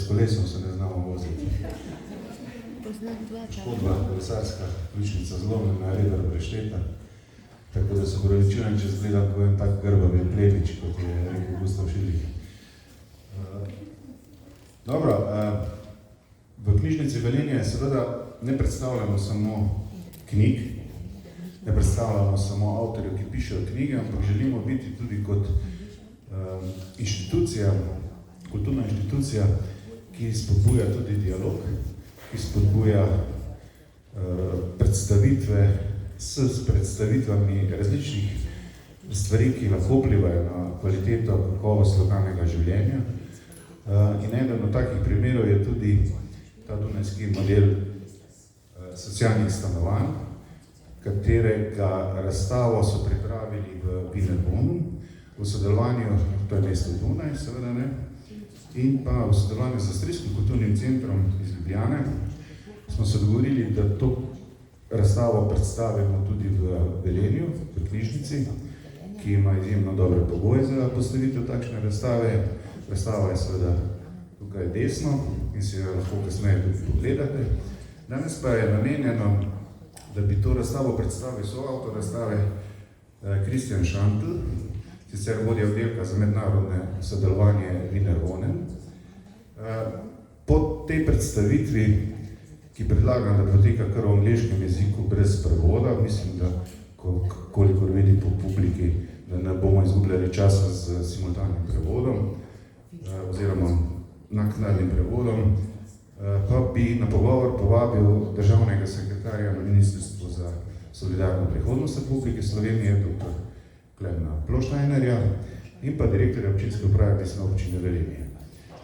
kolesom se ne znamo voziti. Škodba, kolesarska ključnica zlomljena, redar prešteta. Tako da se upravičujem, če zgledam ko en tak grbavi plemič, kot je rekel Gustav Šilih. Dobro, v knjižnici Velenje seveda ne predstavljamo samo knjig, ne predstavljamo samo avtorjev, ki pišejo knjige, ampak želimo biti tudi kot inštitucija, kulturna inštitucija, ki spodbuja tudi dialog, ki spodbuja predstavitve s predstavitvami različnih stvari, ki lahko vplivajo na kvaliteto, kakovost lokalnega življenja. In eden od takih primerov je tudi ta dunajski model socialnih stanovanj, katerega razstavo so pripravili v Wienerwohnen, v sodelovanju, to je mesto Dunaj, seveda ne, in pa v sodelovanju z Avstrijskim kulturnim centrom iz Ljubljane smo se dogovorili, da to razstavo predstavimo tudi v Velenju, v knjižnici, ki ima izjemno dobre pogoje za postavitev takšne razstave. Razstava je seveda tukaj desno in si jo lahko kasneje tudi pogledate. Danes pa je namenjeno, da bi to razstavo predstavil soavtor razstave Christian Schantl, sicer vodja oddelka za mednarodne sodelovanje Wienerwohnen. Po tej predstavitvi, ki predlagam, da poteka kar v angleškem jeziku brez prevoda, mislim, da kolikor vidi po publiki, da ne bomo izgubljali časa z simultanim prevodom oziroma naknadnim prevodom, pa bi na pogovor povabil državnega sekretarja na Ministrstvu za solidarno prihodnost Republike Slovenije, dr. Klemna Ploštajnerja, in pa direktorja občinske uprave Mestne občine Velenje.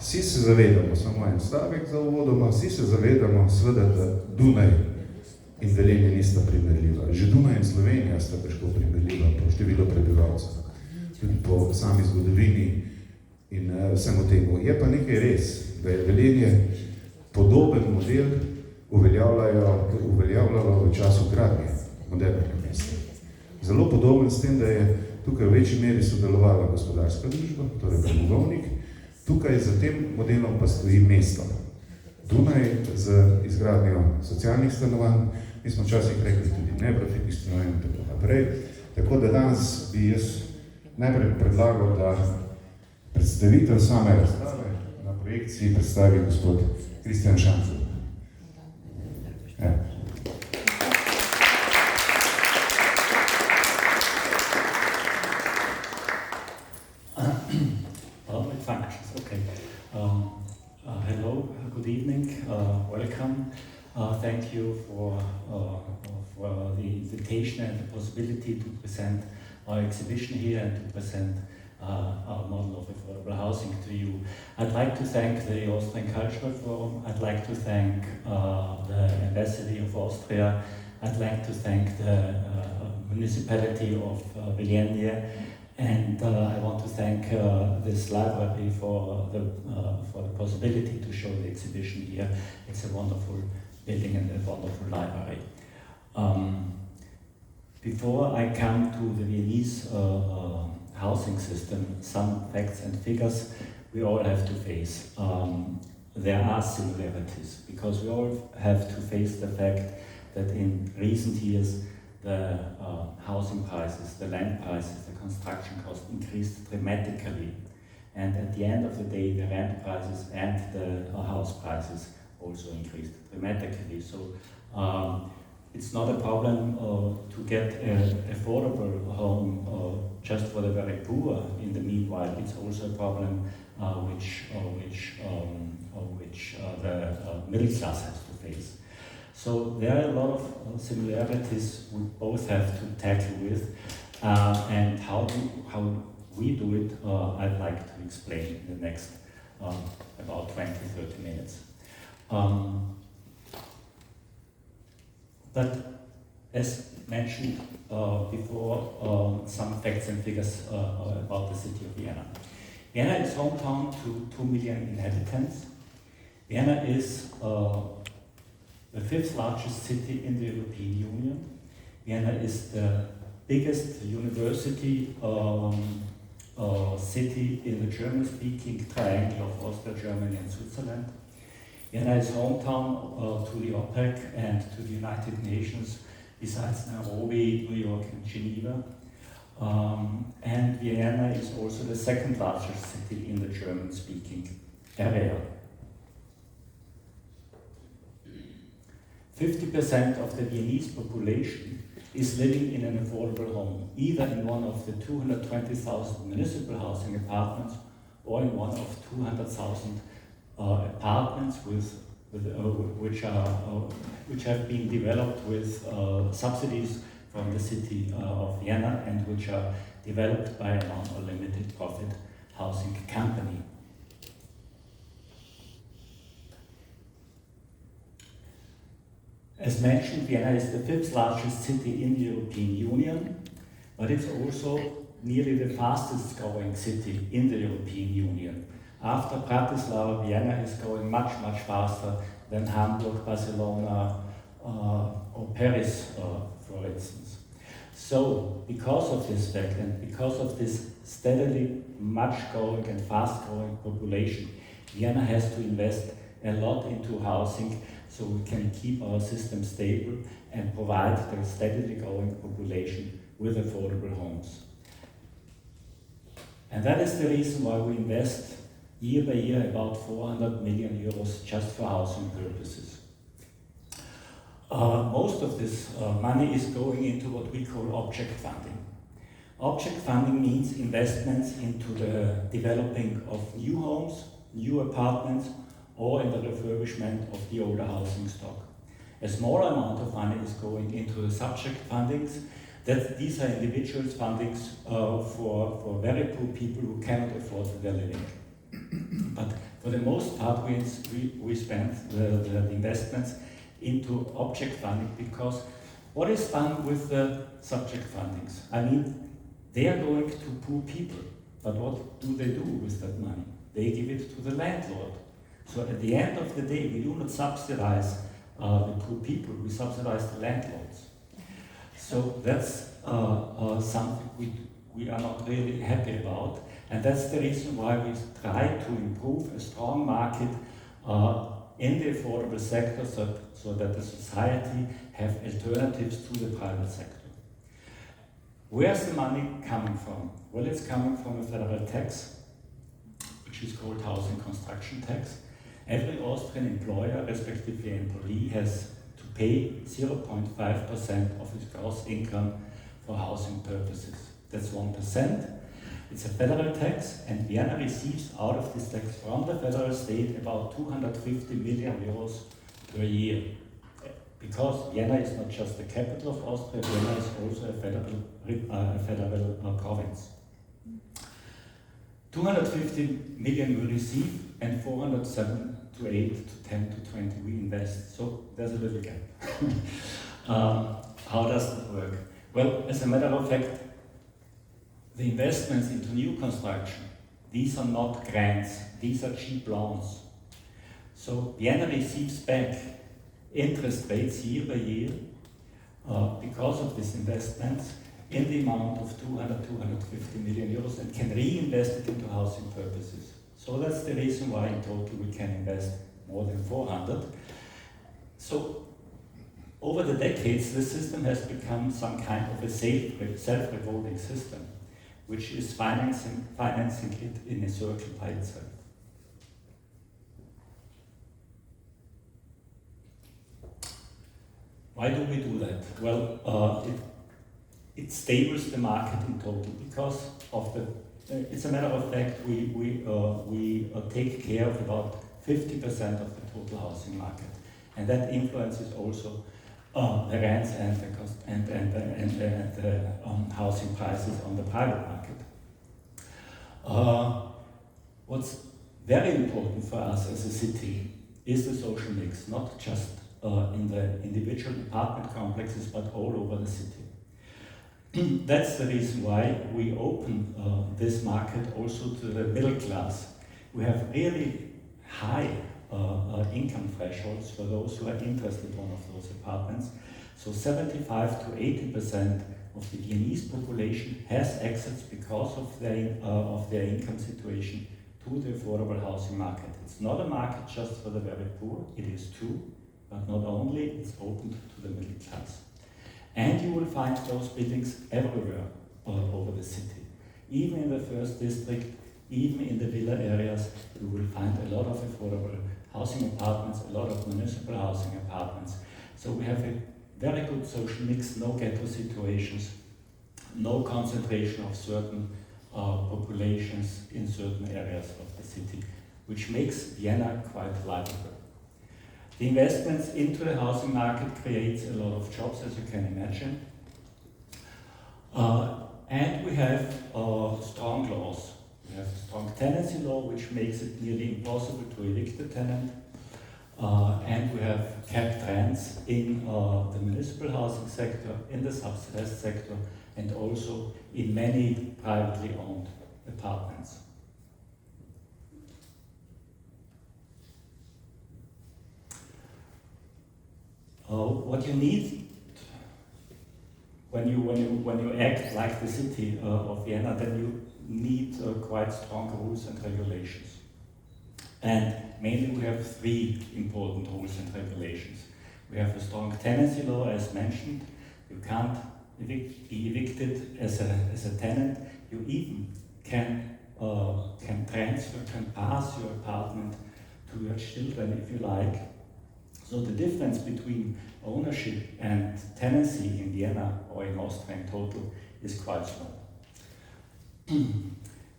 Vsi se zavedamo, samo en stavek za uvodoma, vsi se zavedamo seveda, da Dunaj in Velenje nista primerljiva. Že Dunaj in Slovenija sta težko primerljiva po številu prebivalcev, tudi po sami zgodovini in vsemu temu. Je pa nekaj res, da je Velenje podoben model uveljavljalo v času gradnje modernega mesta. Zelo podoben s tem, da je tukaj v večji meri sodelovala gospodarska družba, torej premogovnik, tukaj za tem modelom pa stoji mesto. Dunaj z izgradnjo socialnih stanovanj, mi smo včasih rekli tudi neprofitnih stanovanj in tako naprej. Tako da danes bi jaz najprej predlagal, da predstavitev same razstave na projekciji predstavi gospod Christian Schantl. Hello, good evening, welcome. Thank you for the invitation and the possibility to present our exhibition here and to present our model of affordable housing to you. I'd like to thank the Austrian Cultural Forum. I'd like to thank the Ambassador of Austria. I'd like to thank the municipality of Velenje. And I want to thank this library for the possibility to show the exhibition here. It's a wonderful building and a wonderful library. Before I come to the Viennese housing system, some facts and figures we all have to face. There are similarities, because we all have to face the fact that in recent years the housing prices, the land prices, the construction costs increased dramatically. And at the end of the day, the rent prices and the house prices also increased dramatically. So it's not a problem to get an affordable home just for the very poor. In the meanwhile, it's also a problem which the middle class has to face. So there are a lot of similarities we both have to tackle with, and how we do it, I'd like to explain in the next about 20-30 minutes. But as mentioned before, some facts and figures about the city of Vienna. Vienna is hometown to 2 million inhabitants. Vienna is the 5th largest city in the European Union. Vienna is the biggest university city in the German-speaking triangle of Austria, Germany, and Switzerland. Vienna is hometown to the OPEC and to the United Nations, besides Nairobi, New York, and Geneva. And Vienna is also the second largest city in the German-speaking area. 50% of the Viennese population is living in an affordable home, either in one of the 220,000 municipal housing apartments or in one of 200,000 apartments which have been developed with subsidies from the city of Vienna and which are developed by a non or limited profit housing company. As mentioned, Vienna is the fifth largest city in the European Union, but it's also nearly the fastest growing city in the European Union. After Bratislava, Vienna is growing much faster than Hamburg, Barcelona, or Paris, for instance. So, because of this fact and because of this steadily much growing and fast growing population, Vienna has to invest a lot into housing so we can keep our system stable and provide the steadily growing population with affordable homes. And that is the reason why we invest year by year about 400 million euros just for housing purposes. Most of this money is going into what we call object funding. Object funding means investments into the developing of new homes, new apartments, or in the refurbishment of the older housing stock. A small amount of money is going into the subject fundings. These are individuals fundings for very poor people who cannot afford their living. But for the most part, we spend the investments into object funding because what is done with the subject fundings? I mean, they are going to poor people, but what do they do with that money? They give it to the landlord. So at the end of the day, we do not subsidize the poor people, we subsidize the landlords. So that's something we are not really happy about, and that's the reason why we try to improve a strong market in the affordable sector so that the society have alternatives to the private sector. Where's the money coming from? Well, it's coming from a federal tax, which is called housing construction tax. Every Austrian employer, respectively employee, has to pay 0.5% of his gross income for housing purposes. That's 1%. It's a federal tax, and Vienna receives out of this tax from the federal state about 250 million euros per year. Because Vienna is not just the capital of Austria, Vienna is also a federal province. 250 million we receive, and 407 to 8 to 10 to 20 we invest. So there's a little gap. How does that work? Well, as a matter of fact, the investments into new construction, these are not grants, these are cheap loans. So Vienna receives back interest rates year by year because of these investments in the amount of 250 million euros and can reinvest it into housing purposes. So that's the reason why in total we can invest more than 400. So over the decades, the system has become some kind of a self-revolving system, which is financing it in a circle by itself. Why do we do that? Well, it stables the market in total because of the. It's a matter of fact we take care of about 50% of the total housing market, and that influences also the rents and the cost and the housing prices on the private market. What's very important for us as a city is the social mix, not just in the individual apartment complexes, but all over the city. That's the reason why we open this market also to the middle class. We have really high income thresholds for those who are interested in one of those apartments, So 75 to 80% of the Viennese population has access because of their income situation to the affordable housing market. It's not a market just for the very poor, it is too, but not only, it's open to the middle class. And you will find those buildings everywhere all over the city. Even in the first district, even in the villa areas, you will find a lot of affordable housing apartments, a lot of municipal housing apartments. So we have a very good social mix, no ghetto situations, no concentration of certain populations in certain areas of the city, which makes Vienna quite livable. The investments into the housing market creates a lot of jobs, as you can imagine. And we have strong laws. We have a strong tenancy law, which makes it nearly impossible to evict the tenant. And we have capped rents in the municipal housing sector, in the subsidized sector, and also in many privately owned apartments. What you need when you act like the city of Vienna, then you need quite strong rules and regulations. And mainly we have three important rules and regulations. We have a strong tenancy law, as mentioned. You can't be evicted as a tenant. You even can transfer, can pass your apartment to your children if you like. So the difference between ownership and tenancy in Vienna or in Austria in total is quite small.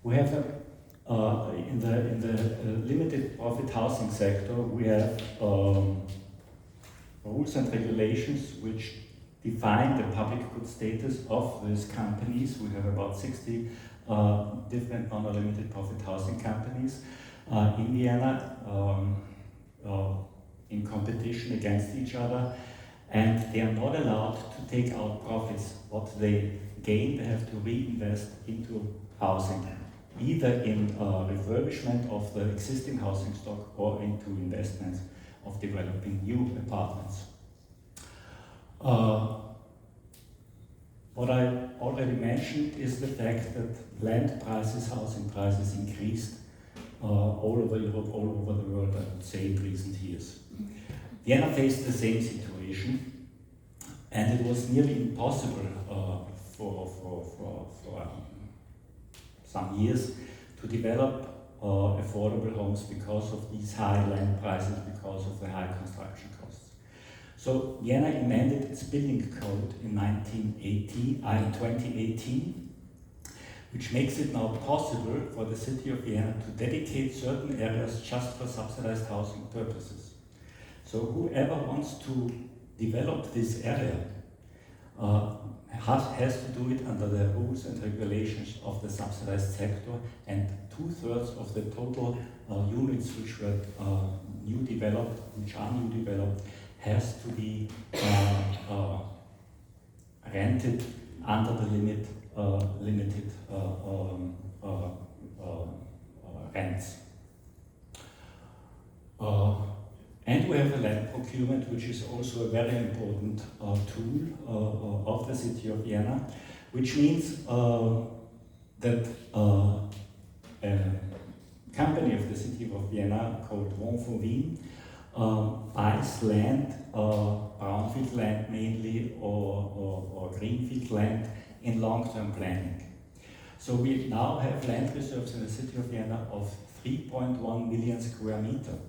We have in the limited profit housing sector, we have rules and regulations which define the public good status of these companies. We have about 60 different non-limited profit housing companies in Vienna in competition against each other, and they are not allowed to take out profits. What they gain, they have to reinvest into housing, either in refurbishment of the existing housing stock or into investments of developing new apartments. What I already mentioned is the fact that land prices, housing prices increased all over Europe, all over the world, I would say, in recent years. Vienna faced the same situation, and it was nearly impossible for some years to develop affordable homes because of these high land prices, because of the high construction costs. So Vienna amended its building code in 2018, which makes it now possible for the city of Vienna to dedicate certain areas just for subsidized housing purposes. So whoever wants to develop this area has to do it under the rules and regulations of the subsidized sector, and 2/3 of the total units which were new developed, has to be rented under the limited rents. And we have a land procurement, which is also a very important tool of the city of Vienna, which means that a company of the city of Vienna called Wohnen für Wien buys land, brownfield land mainly, or greenfield land in long-term planning. So we now have land reserves in the city of Vienna of 3.1 million square meters,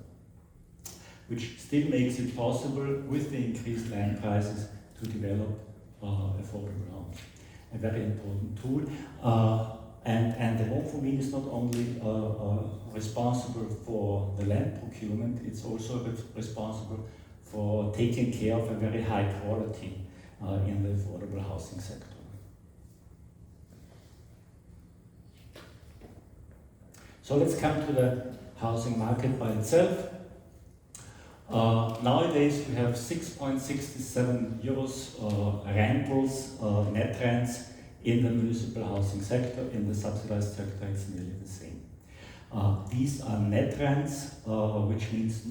which still makes it possible, with the increased land prices, to develop affordable homes. A very important tool. And the Wohnen für Wien is not only responsible for the land procurement, it's also responsible for taking care of a very high quality in the affordable housing sector. So let's come to the housing market by itself. Nowadays we have 6.67 euros rentals, net rents in the municipal housing sector. In the subsidized sector it's nearly the same. These are net rents, which means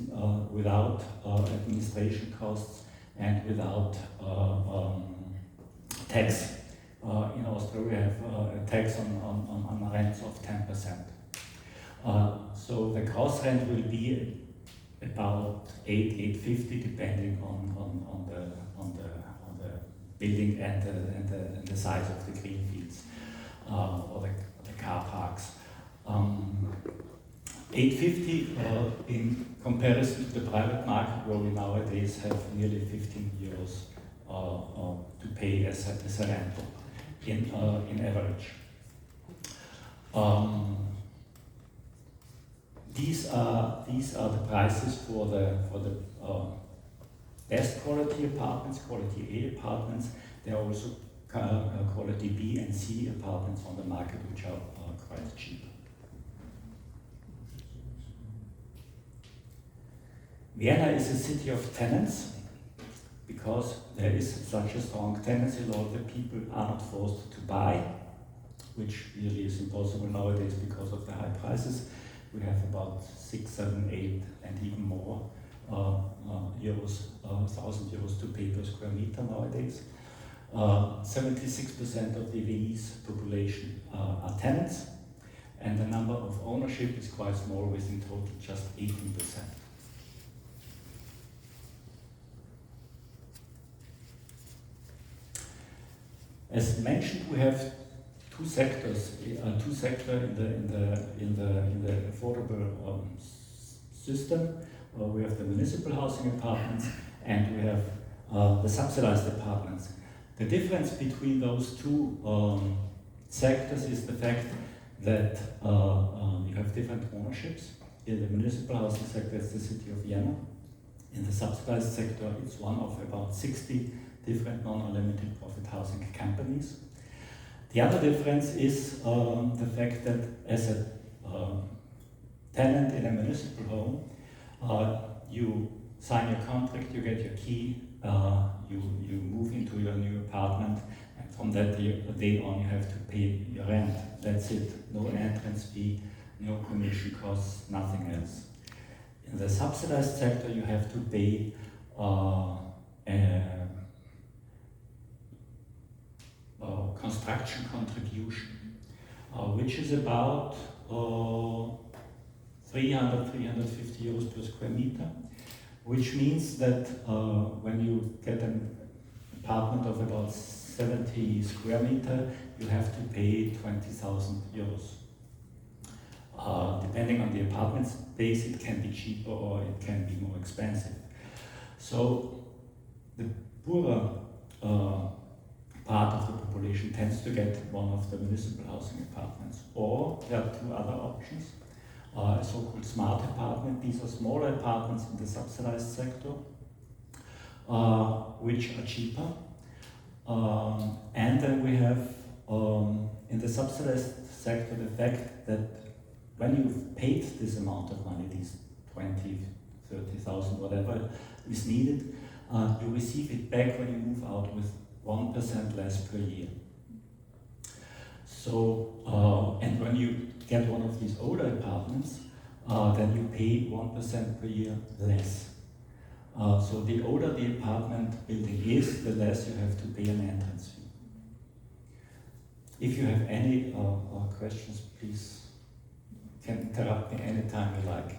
without administration costs and without tax. In Austria we have a tax on rents of 10%. So the gross rent will be about 850 depending on the building and the size of the green fields or the car parks. 850 in comparison to the private market, where we nowadays have nearly 15 euros to pay as a rental in average. These are the prices for the best quality apartments, quality A apartments. There are also quality B and C apartments on the market, which are quite cheap. Vienna is a city of tenants because there is such a strong tenancy law that people are not forced to buy, which really is impossible nowadays because of the high prices. We have about 6, 7, 8, and even more euros, 1,000 euros to pay per square meter nowadays. 76% of the Viennese population are tenants, and the number of ownership is quite small, with in total just 18%. As mentioned, we have two sectors in the affordable system. We have the municipal housing apartments and we have the subsidized apartments. The difference between those two sectors is the fact that you have different ownerships. In the municipal housing sector, it's the city of Vienna. In the subsidized sector, it's one of about 60 different non-unlimited profit housing companies. The other difference is the fact that as a tenant in a municipal home, you sign your contract, you get your key, you move into your new apartment, and from that day on you have to pay your rent. That's it. No entrance fee, no commission costs, nothing else. In the subsidized sector, you have to pay construction contribution, which is about 350 euros per square meter, which means that when you get an apartment of about 70 square meter, you have to pay 20,000 euros. Depending on the apartment space, it can be cheaper or it can be more expensive. So the poorer part of the population tends to get one of the municipal housing apartments. Or there are two other options. A so-called smart apartment. These are smaller apartments in the subsidized sector, which are cheaper. And then we have in the subsidized sector the fact that when you've paid this amount of money, these 20, 30,000, whatever is needed, you receive it back when you move out with 1% less per year. So, and when you get one of these older apartments, then you pay 1% per year less. So the older the apartment building is, the less you have to pay an entrance fee. If you have any questions, please can interrupt me anytime you like.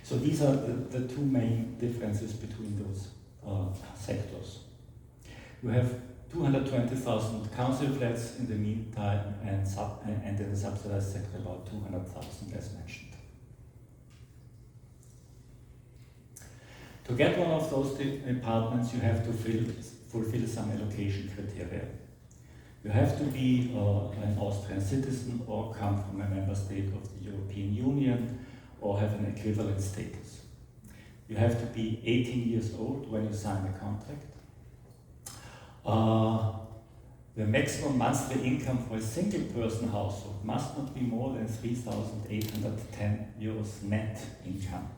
So these are the two main differences between those sectors. You have 220,000 council flats in the meantime, and in the subsidized sector about 200,000 as mentioned. To get one of those apartments, you have to fulfill some allocation criteria. You have to be an Austrian citizen or come from a member state of the European Union or have an equivalent status. You have to be 18 years old when you sign the contract. The maximum monthly income for a single person household must not be more than 3,810 euros net income.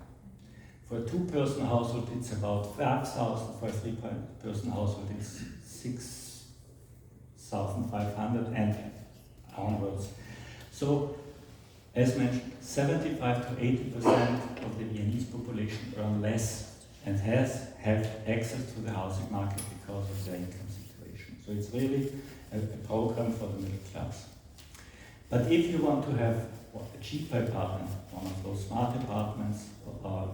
For a two-person household, it's about 5,000. For a three-person household, it's 6,500 and onwards. So, as mentioned, 75 to 80% of the Viennese population earn less and have access to the housing market because of their income situation. So it's really a program for the middle class. But if you want to have a cheaper apartment, one of those smart apartments, a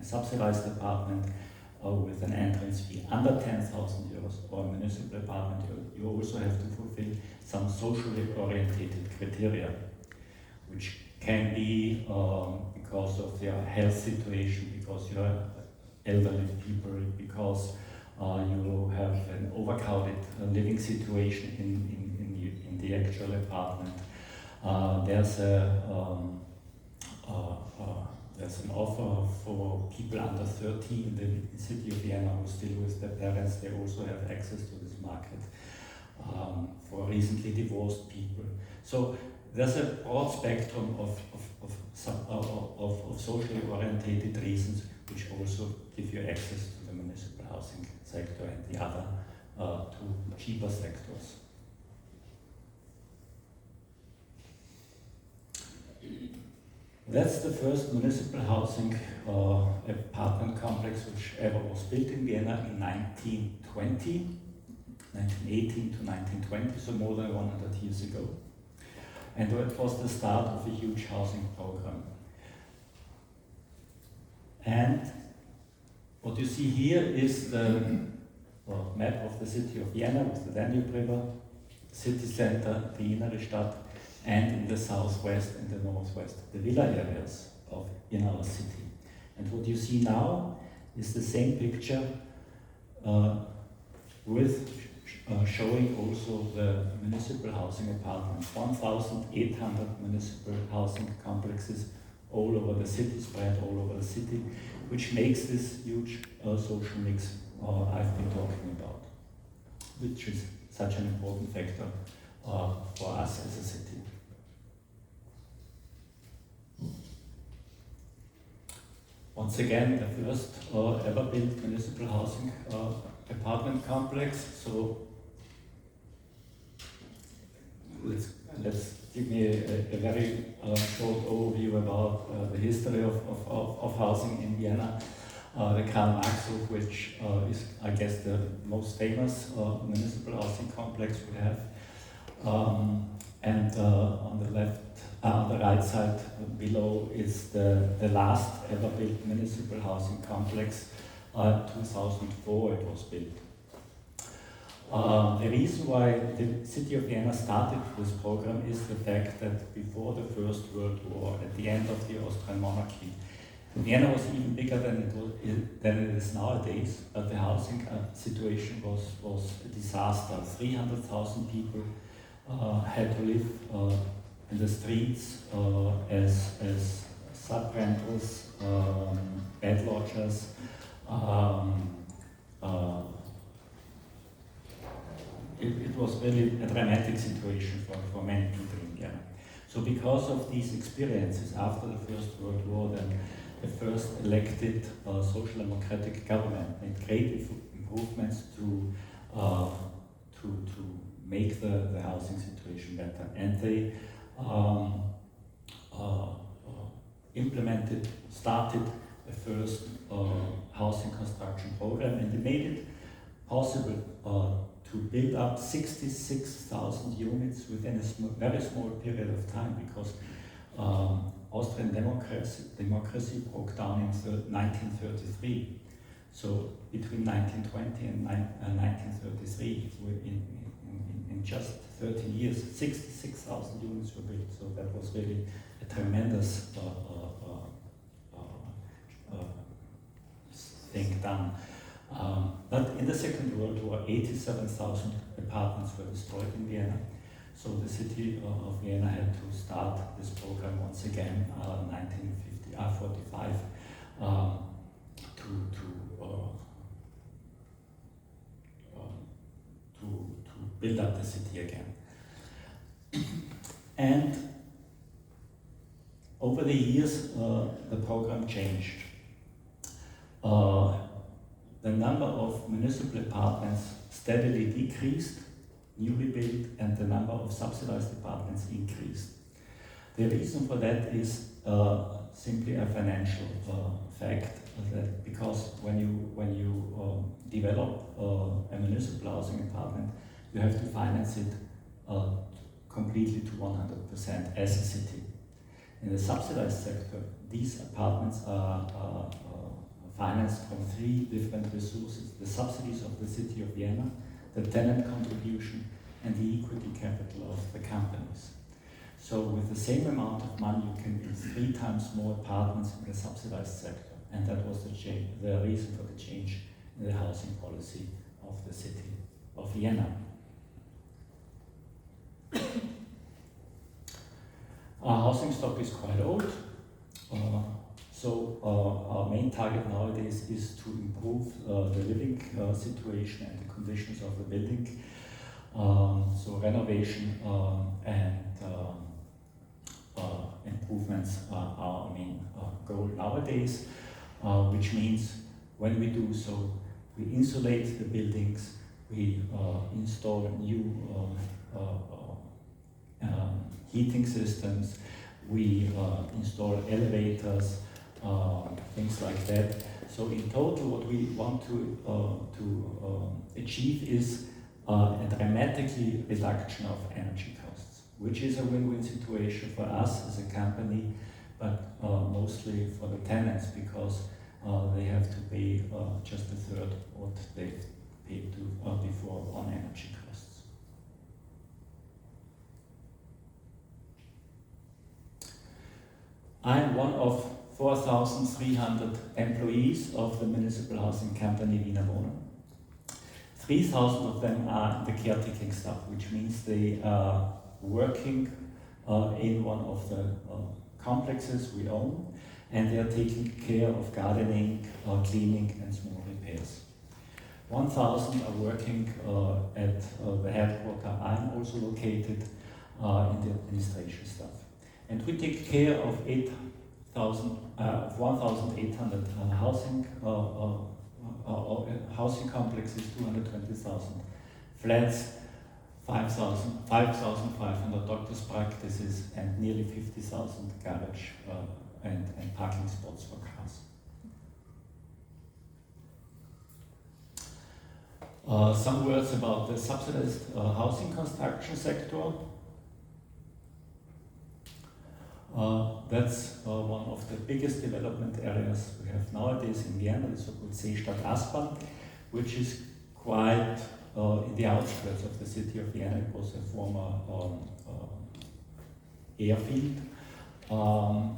subsidized apartment, with an entrance fee under 10,000 euros, or a municipal apartment, you also have to fulfill some socially oriented criteria, which can be because of their health situation, because you are elderly people, because you have an overcrowded living situation in the actual apartment. There's an offer for people under 30 in the city of Vienna who still with their parents. They also have access to this market for recently divorced people. So there's a broad spectrum of socially oriented reasons which also give you access to the municipal housing sector and the other two cheaper sectors. That's the first municipal housing apartment complex which ever was built in Vienna in 1918 to 1920, so more than 100 years ago. And it was the start of a huge housing program. And what you see here is the map of the city of Vienna with the Danube River, city center, the Innere Stadt, and in the southwest and the northwest, the villa areas in our city. And what you see now is the same picture showing also the municipal housing apartments, 1,800 municipal housing complexes all over the city, spread all over the city, which makes this huge social mix I've been talking about, which is such an important factor for us as a city. Once again, the first ever built municipal housing apartment complex. So let's give me a very short overview about the history of housing in Vienna. The Karl Marxhof, which is, I guess, the most famous municipal housing complex we have. And on the right side below is the last ever built municipal housing complex. 2004 it was built. The reason why the city of Vienna started this program is the fact that before the First World War, at the end of the Austrian monarchy, Vienna was even bigger than it is nowadays, but the housing situation was a disaster. 300,000 people had to live in the streets as sub-rentals, bed lodgers. It was really a dramatic situation for many people in Vienna. So because of these experiences after the First World War, then the first elected social democratic government made great improvements to make the housing situation better. And they started the first housing construction program, and they made it possible to build up 66,000 units within a very small period of time, because Austrian democracy broke down in 1933. So between 1920 and 1933, in just 13 years, 66,000 units were built. So that was really a tremendous thing done. But in the Second World War, 87,000 apartments were destroyed in Vienna. So the city of Vienna had to start this program once again, 1945, to build up the city again. And over the years, the program changed. The number of municipal apartments steadily decreased, newly built, and the number of subsidized apartments increased. The reason for that is simply a financial fact that because when you develop a municipal housing apartment, you have to finance it completely to 100% as a city. In the subsidized sector, these apartments are financed from 3 different resources: the subsidies of the city of Vienna, the tenant contribution, and the equity capital of the companies. So with the same amount of money, you can build 3 times more apartments in the subsidized sector. And that was the reason for the change in the housing policy of the city of Vienna. Our housing stock is quite old. So our main target nowadays is to improve the living situation and the conditions of the building. So renovation and improvements are our main goal nowadays, which means when we do so, we insulate the buildings, we install new heating systems, we install elevators, things like that. So in total, what we want to achieve is a dramatically reduction of energy costs, which is a win-win situation for us as a company, but mostly for the tenants, because they have to pay just a third what they paid before on energy costs. I'm one of 4,300 employees of the municipal housing company Wiener Wohnen. 3,000 of them are in the caretaking staff, which means they are working in one of the complexes we own, and they are taking care of gardening, cleaning, and small repairs. 1,000 are working at the headquarters. I'm also located in the administration staff. And we take care of 1,800 housing complexes, 220,000 flats, 5,500 doctors' practices, and nearly 50,000 garage and parking spots for cars. Some words about the subsidized housing construction sector. That's one of the biggest development areas we have nowadays in Vienna, the so-called Seestadt-Aspern, which is quite in the outskirts of the city of Vienna. It was a former airfield,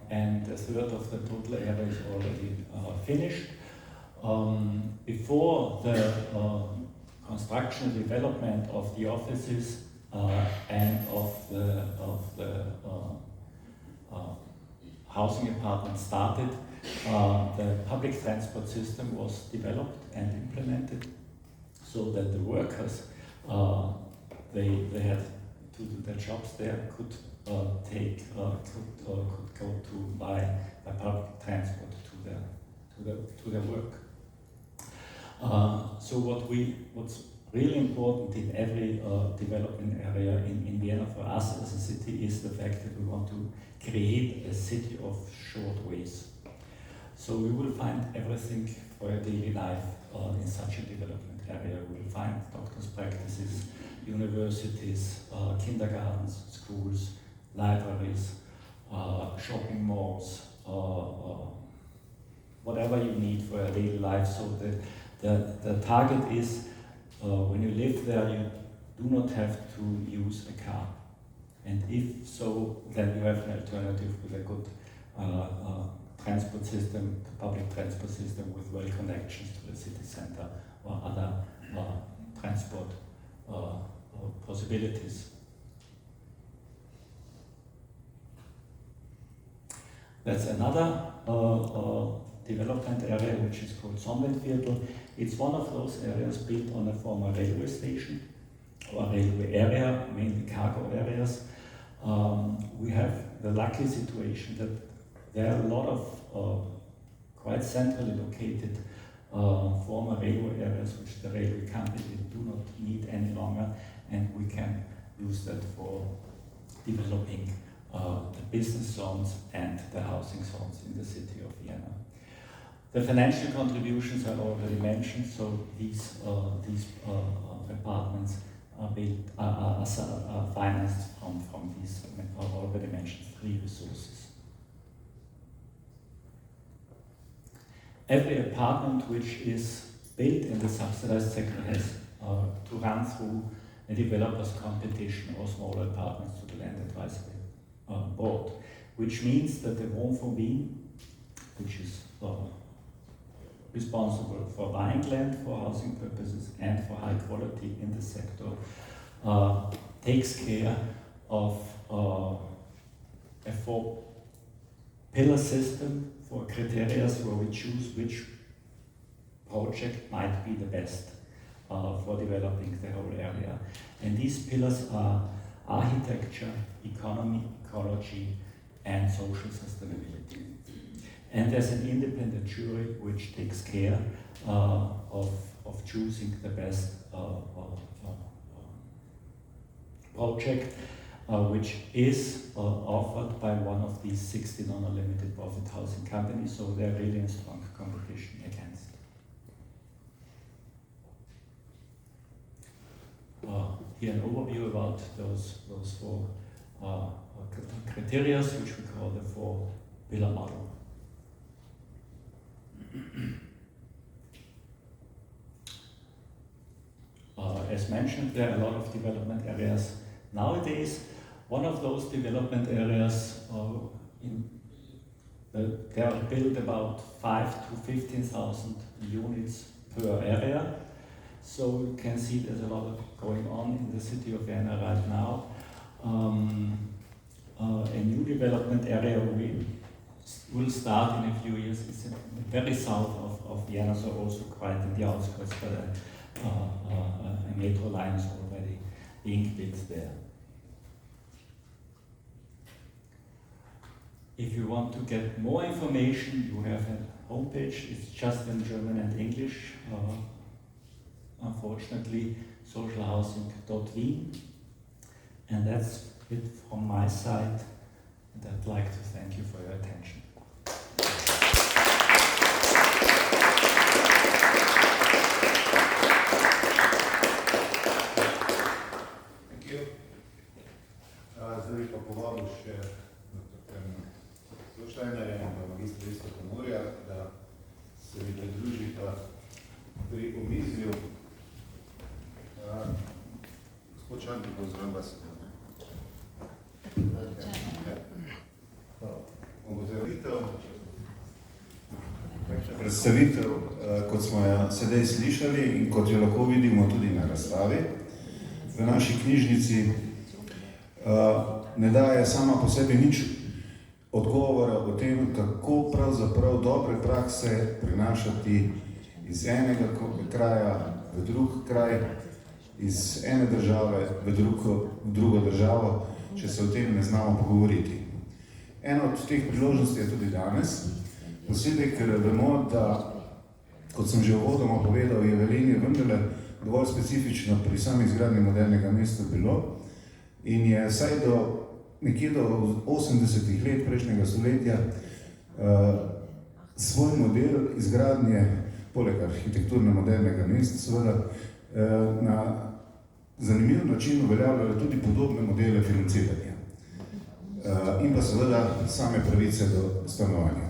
and a third of the total area is already finished. Before the construction and development of the offices and of the housing apartments started, the public transport system was developed and implemented, so that the workers, they had to do their jobs there, could go to by public transport to their work. So what's really important in every development area in Vienna for us as a city is the fact that we want to create a city of short ways. So we will find everything for a daily life in such a development area. We will find doctors' practices, universities, kindergartens, schools, libraries, shopping malls, whatever you need for a daily life. So the target is when you live there, you do not have to use a car. And if so, then you have an alternative with a good transport system, public transport system with well connections to the city center or other transport possibilities. That's another development area which is called Sonnenviertel. It's one of those areas built on a former railway station or railway area, mainly cargo areas. We have the lucky situation that there are a lot of quite centrally located former railway areas which the railway company do not need any longer, and we can use that for developing the business zones and the housing zones in the city of Vienna. The financial contributions are already mentioned, so these apartments are financed from these already mentioned three resources. Every apartment which is built in the subsidized sector has to run through a developers competition or smaller apartments to the Land Advisory Board, which means that the Wohn von Wien, which is responsible for buying land for housing purposes and for high quality in the sector, takes care of a four-pillar system for criteria where we choose which project might be the best for developing the whole area. And these pillars are architecture, economy, ecology, and social sustainability. And there's an independent jury which takes care of choosing the best project, which is offered by one of these 60 non-limited profit housing companies, so they're really in strong competition against. Here an overview about those four criteria, which we call the four-pillar model. As mentioned, there are a lot of development areas nowadays. One of those development areas, there are built about 5,000 to 15,000 units per area. So you can see there's a lot going on in the city of Vienna right now. A new development area will start in a few years. It's very south of Vienna, so also quite in the outskirts, but a metro line is already being built there. If you want to get more information, you have a homepage. It's just in German and English. Unfortunately, socialhousing.wien. And that's it from my side. And I'd like to thank you for your attention. Thank you. Zdaj bi pa povabil še Štajnerja in magistra Iztoka Murja, da se mi pridružita pri omizju. Gospod Čantik, pozdravljam vas. Predstavitev, kot smo jo sedaj slišali in kot jo lahko vidimo tudi na razstavi v naši knjižnici, ne daje sama po sebi nič odgovora o tem, kako pravzaprav dobre prakse prenašati iz enega kraja v drug kraj, iz ene države v drugo državo, če se o tem ne znamo pogovoriti. Ena od teh priložnosti je tudi danes, posebej, ker vemo, da, kot sem že uvodoma povedal, je Velenje vendarle dovolj specifično pri sami izgradnji modernega mesta bilo in je vsaj nekje do 80-ih let prejšnjega stoletja svoj model izgradnje, poleg arhitekturno modernega mesta, seveda na zanimiv način uveljavljale tudi podobne modele financiranja in pa seveda same pravice do stanovanja.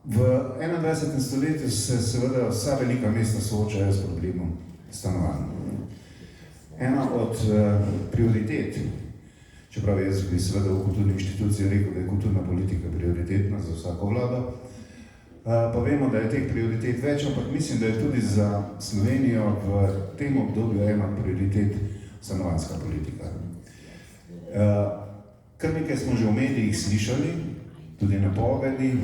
V 21. stoletju se seveda vsa velika mesta soočajo s problemom stanovanja. Ena od prioritet, čeprav jaz bi seveda v kulturni inštituciji rekel, da je kulturna politika prioritetna za vsako vlado, pa vemo, da je teh prioritet več, ampak mislim, da je tudi za Slovenijo v tem obdobju ena prioritet stanovanjska politika. Kar nekaj smo že v medijih slišali, tudi napovedi,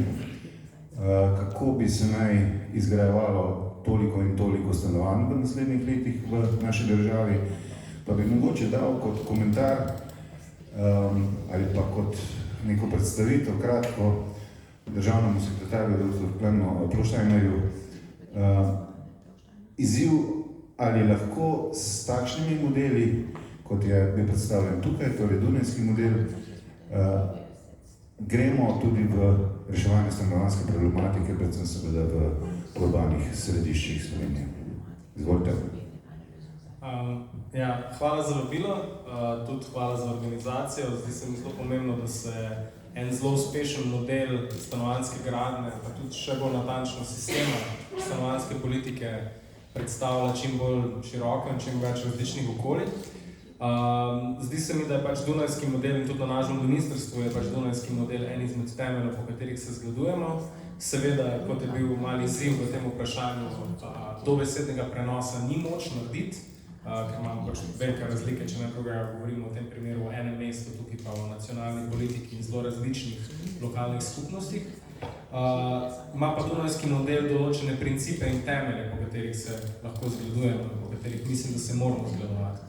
kako bi se naj izgrajevalo toliko in toliko stanovanj v naslednjih letih v naši državi, pa bi mogoče dal kot komentar ali pa kot neko predstavitev kratko državnemu sekretarju dr. Klemnu Ploštajnerju izziv, ali lahko s takšnimi modeli, kot je bil predstavljen tukaj, torej dunajski model, gremo tudi v reševanje stanovanjske problematike, predvsem seveda v urbanih središčih Slovenije. Izvolite. Hvala za vabilo, tudi hvala za organizacijo. Zdi se mi zelo pomembno, da se en zelo uspešen model stanovanjske gradnje, pa tudi še bolj natančno sistema stanovanjske politike predstavlja čim bolj široko in čim več različnih okolij. Zdi se mi, da je pač dunajski model in tudi na našem ministrstvu je pač dunajski model en izmed temeljev, po katerih se zgledujemo. Seveda, kot je bil mali izziv v tem vprašanju, dobesednega prenosa ni moč narediti, ker imamo pač velike razlike, če ne drugega govorimo o tem primeru o enem mestu, tukaj pa o nacionalni politiki in zelo različnih lokalnih skupnostih. Ima pa dunajski model določene principe in temelje, po katerih se lahko zgledujemo, po katerih mislim, da se moramo zgledovati.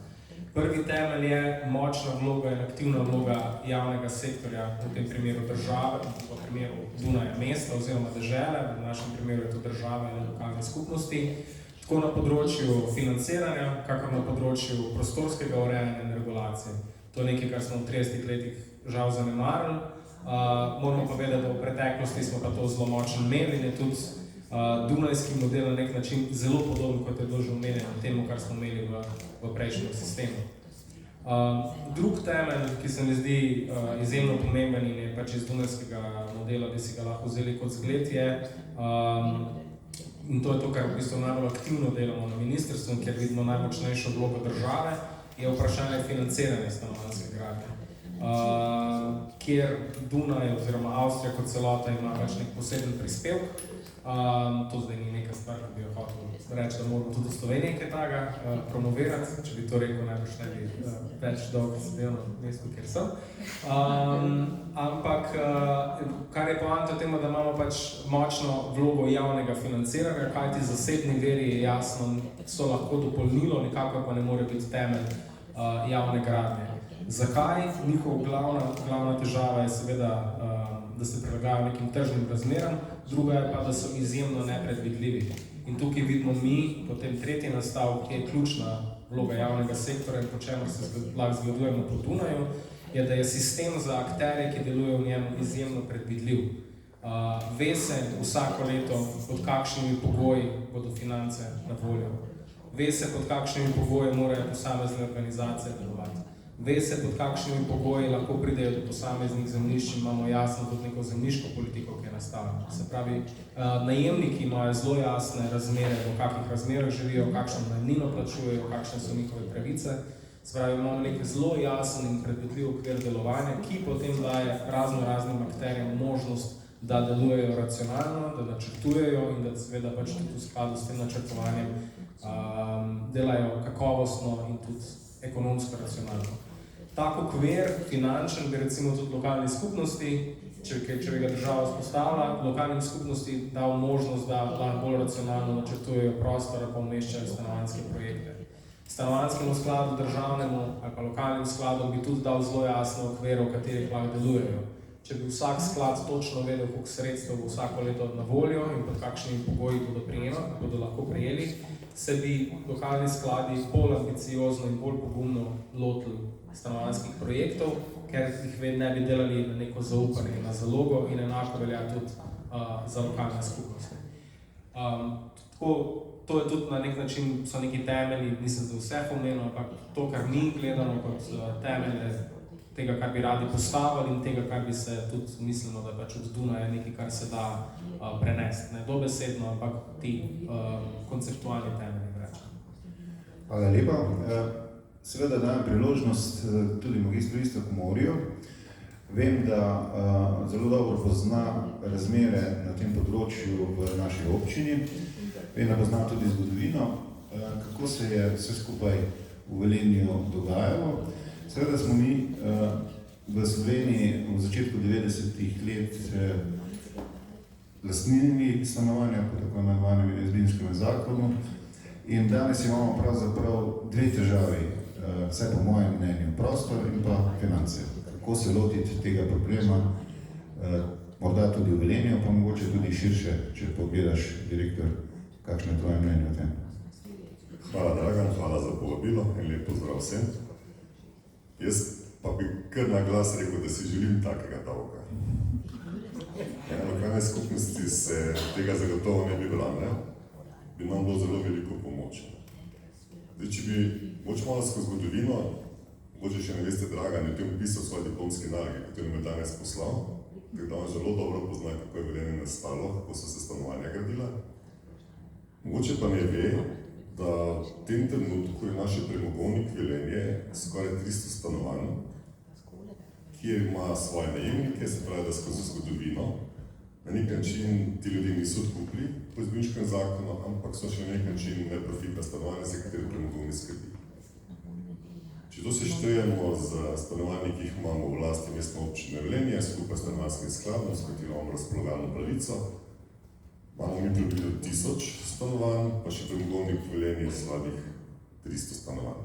Prvi temelj je močna vloga in aktivna vloga javnega sektorja, v tem primeru države, v primeru Dunaja mesta oziroma dežele, v našem primeru je to država in lokalne skupnosti, tako na področju financiranja, kakor na področju prostorskega urejanja in regulacije. To je nekaj, kar smo v 30 letih žal zanemarili. Moramo pa vedeti, da v preteklosti smo pa to zelo močno imeli in je tudi dunajski model na nek način zelo podoben, kot je bilo že omenjeno temu, kar smo imeli v prejšnjem sistemu. Drug temelj, ki se mi zdi izjemno pomemben in je pač iz dunajskega modela, bi si ga lahko vzeli kot zgled, je, in to je to, kar v bistvu najbolj aktivno delamo na ministrstvu, kjer vidimo najmočnejšo vlogo države, je vprašanje financiranja stanovanjske gradnje. Kjer Dunaj oziroma Avstrija kot celota ima pač nek poseben prispevek. To zdaj ni neka stvar, ki bi jo hotel reči, da moramo tudi v Sloveniji kaj takega promovirati. Če bi to rekel, najbrž ne bi več dolgo sedel na mestu, kjer sem. Ampak, kar je poanta v tem, da imamo pač močno vlogo javnega financiranja, kajti zasebni viri je jasno, so lahko dopolnilo, nikakor pa ne more biti temelj javne gradnje. Zakaj? Njihova glavna težava je seveda, da se prilagajajo nekim tržnim razmeram, druga je pa, da so izjemno nepredvidljivi. In tukaj vidimo mi, potem tretji nastavek, ki je ključna vloga javnega sektorja in po čemer se lahko zgledujemo po Dunaju, je, da je sistem za akterje, ki delujejo v njem, izjemno predvidljiv. Ve se vsako leto, pod kakšnimi pogoji bodo finance na voljo. Ve se, pod kakšnimi pogoji morajo posamezne organizacije delovati. Ve se, pod kakšnimi pogoji lahko pridejo do posameznih zemljišč in imamo jasno tudi neko zemljiško politiko, ki je nastavljena. Se pravi, najemniki imajo zelo jasne razmere, v kakih razmerah živijo, kakšno najemnino plačujejo, kakšne so njihove pravice. Se pravi, imamo nek zelo jasen in predvidljiv okvir delovanja, ki potem daje raznim akterjem možnost, da delujejo racionalno, da načrtujejo in da seveda pač tudi v skladu s tem načrtovanjem delajo kakovostno in tudi ekonomsko racionalno. Tak okvir, finančen, bi recimo tudi lokalni skupnosti, če bi ga država vzpostavila, lokalnim skupnosti dal možnost, da lahko bolj racionalno načrtujejo prostor, pa umeščajo stanovanjske projekte. Stanovanjskemu skladu državnemu ali pa lokalnim skladom bi tudi dal zelo jasno okvir, v katerih lahko delujejo. Če bi vsak sklad točno vedel, koliko sredstev bo vsako leto na voljo in pod kakšnimi pogoji bodo lahko prejeli, se bi lokalni skladi bolj ambiciozno in bolj pogumno lotili stanovanjskih projektov, ker jih ne bi delali na neko zaupanje, na zalogo in enako velja tudi za lokalne skupnosti. To je tudi na nek način, so neki temelji, nisem za vseh omenil, ampak to, kar mi gledamo kot temelje tega, kar bi radi postavili in tega, kar bi se tudi mislimo, da pač od Dunaja nekaj, kar se da prenesti. Ne dobesedno, ampak ti konceptualni temelji rečem. Hvala lepa. Seveda dajem priložnost tudi magistru Iztoku Moriju. Vem, da zelo dobro pozna razmere na tem področju v naši občini. Vem, da pozna tudi zgodovino, kako se je vse skupaj v Velenju dogajalo. Seveda smo mi v Sloveniji v začetku 90-ih let lastnili stanovanja po tako imenovanem Jazbinškem zakonu in danes imamo pravzaprav dve težavi, vsaj po mojem mnenju, prostor in pa finance. Kako se lotiti tega problema, morda tudi v Velenju, pa mogoče tudi širše, če pogledaš, direktor, kakšno je tvoje mnenje o tem? Hvala, Dragan, hvala za povabilo in lep pozdrav vsem. Jaz pa bi kar na glas rekel, da si želim takega davka. Lokalne skupnosti se tega zagotovo ne bi brale, bi nam bilo zelo veliko pomoč. Zdaj, če bi moč malo skozi zgodovino, mogoče še ne veste, Dragan je v tem pisal svoje diplomske naloge, katero me danes poslal, tako da on zelo dobro pozna, kako je Velenje nastalo, kako so se stanovanja gradila. Mogoče pa ne ve, da v tem trenutku je naše premogovnik Velenje skoraj 300 stanovanj, kjer ima svoje najemnike, se pravi, da skozi zgodovino na nek način ti ljudje niso odkupili po izbirniškem zakonu, ampak so še na nek način neprofitna stanovanja, za katere premogovnik skrbi. Če to seštejemo z stanovanji, ki jih imamo v lasti Mestne občine Velenje, skupaj s stanovanjskim skladom, s katero imamo razpolagajalno pravico, imamo mi približno 1000 stanovanj, pa še premogovnik Velenje slabih 300 stanovanj,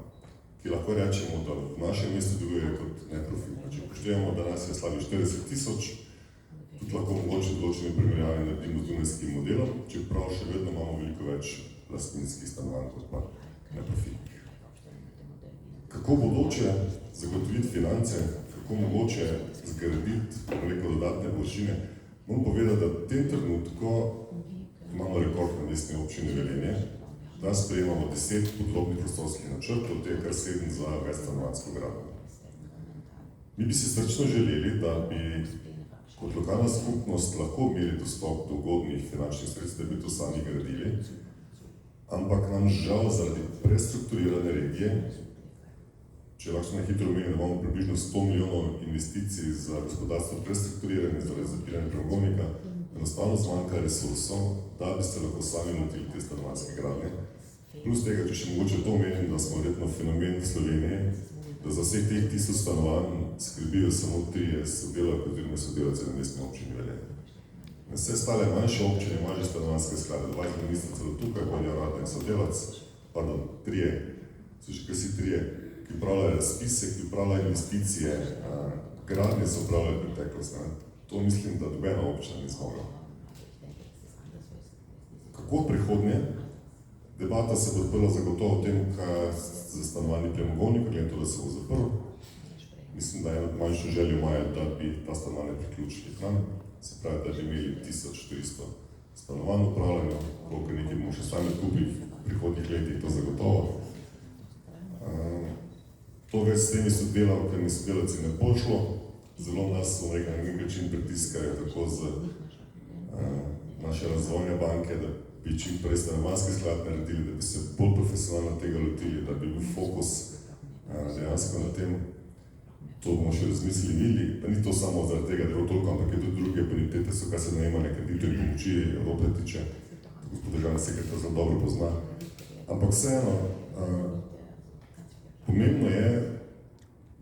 ki lahko rečemo, da v našem mestu deluje kot neprofitno. Če upoštevamo, da nas je slabih 40 000, tudi lahko mogoče določene primerjave naredimo z dunajskim modelom, čeprav še vedno imamo veliko več lastninskih stanovanj kot pa neprofitnih. Kako bodoče zagotoviti finance, kako mogoče zgraditi neko dodatne površine, moram povedati, da v tem trenutku imamo rekord na Mestni občini Velenje, da sprejemamo 10 podrobnih prostorskih načrtov, od tega kar 7 za večstanovanjsko gradnjo. Mi bi si srčno želeli, da bi kot lokalna skupnost lahko imeli dostop do ugodnih finančnih sredstev, da bi to sami gradili, ampak nam žal zaradi prestrukturirane regije, če lahko na hitro omenim, da imamo približno 100 milijonov investicij za gospodarstvo prestrukturirane, zaradi zapiranja premogovnika, enostavno zmanjka resursov, da bi se lahko sami lotili te stanovanjske gradnje. Plus tega, če še mogoče to omenim, da smo verjetno fenomen v Sloveniji, da za vseh teh 1000 stanovanj skrbijo samo 3 sodelavci oziroma sodelavci na Mestni občini Velenje. Vse ostale manjše občine imajo že stanovanjske sklade, 20 ministrstev tukaj, vodijo rada in sodelavc, pardon, 3, so še vsi 3, ki upravljajo razpise, ki upravljajo investicije, gradnje so upravljali preteklost. To mislim, da nobena občina ni zmogla. Kako prihodnje? Debata se bo odprla zagotovo o tem, kaj za stanovanje premogovnika, glede to, da se bo zaprl. Mislim, da je eno manjšo željo imajo, da bi ta stanovanje priključili k nam. Se pravi, da bi imeli 1400 stanovanj upravljeno, koliko nekaj bomo še sami odkupili v prihodnjih letih, to zagotovo. To več s temi sodelavkami, sodelavci ne bo šlo. Zelo nas, bom rekel, na nek način pritiskajo tako z naše razvojne banke, da bi čim prej stanovanjski sklad naredili, da bi se bolj profesionalno tega lotili, da bi bil fokus dejansko na tem. To bomo še razmislili, pa ni to samo zaradi tega, da je toliko, ampak je tudi druge prioritete, so kar se najemanja kreditov in pomoči Evrope tiče, gospod državni sekretar zelo dobro pozna. Ampak vseeno, pomembno je,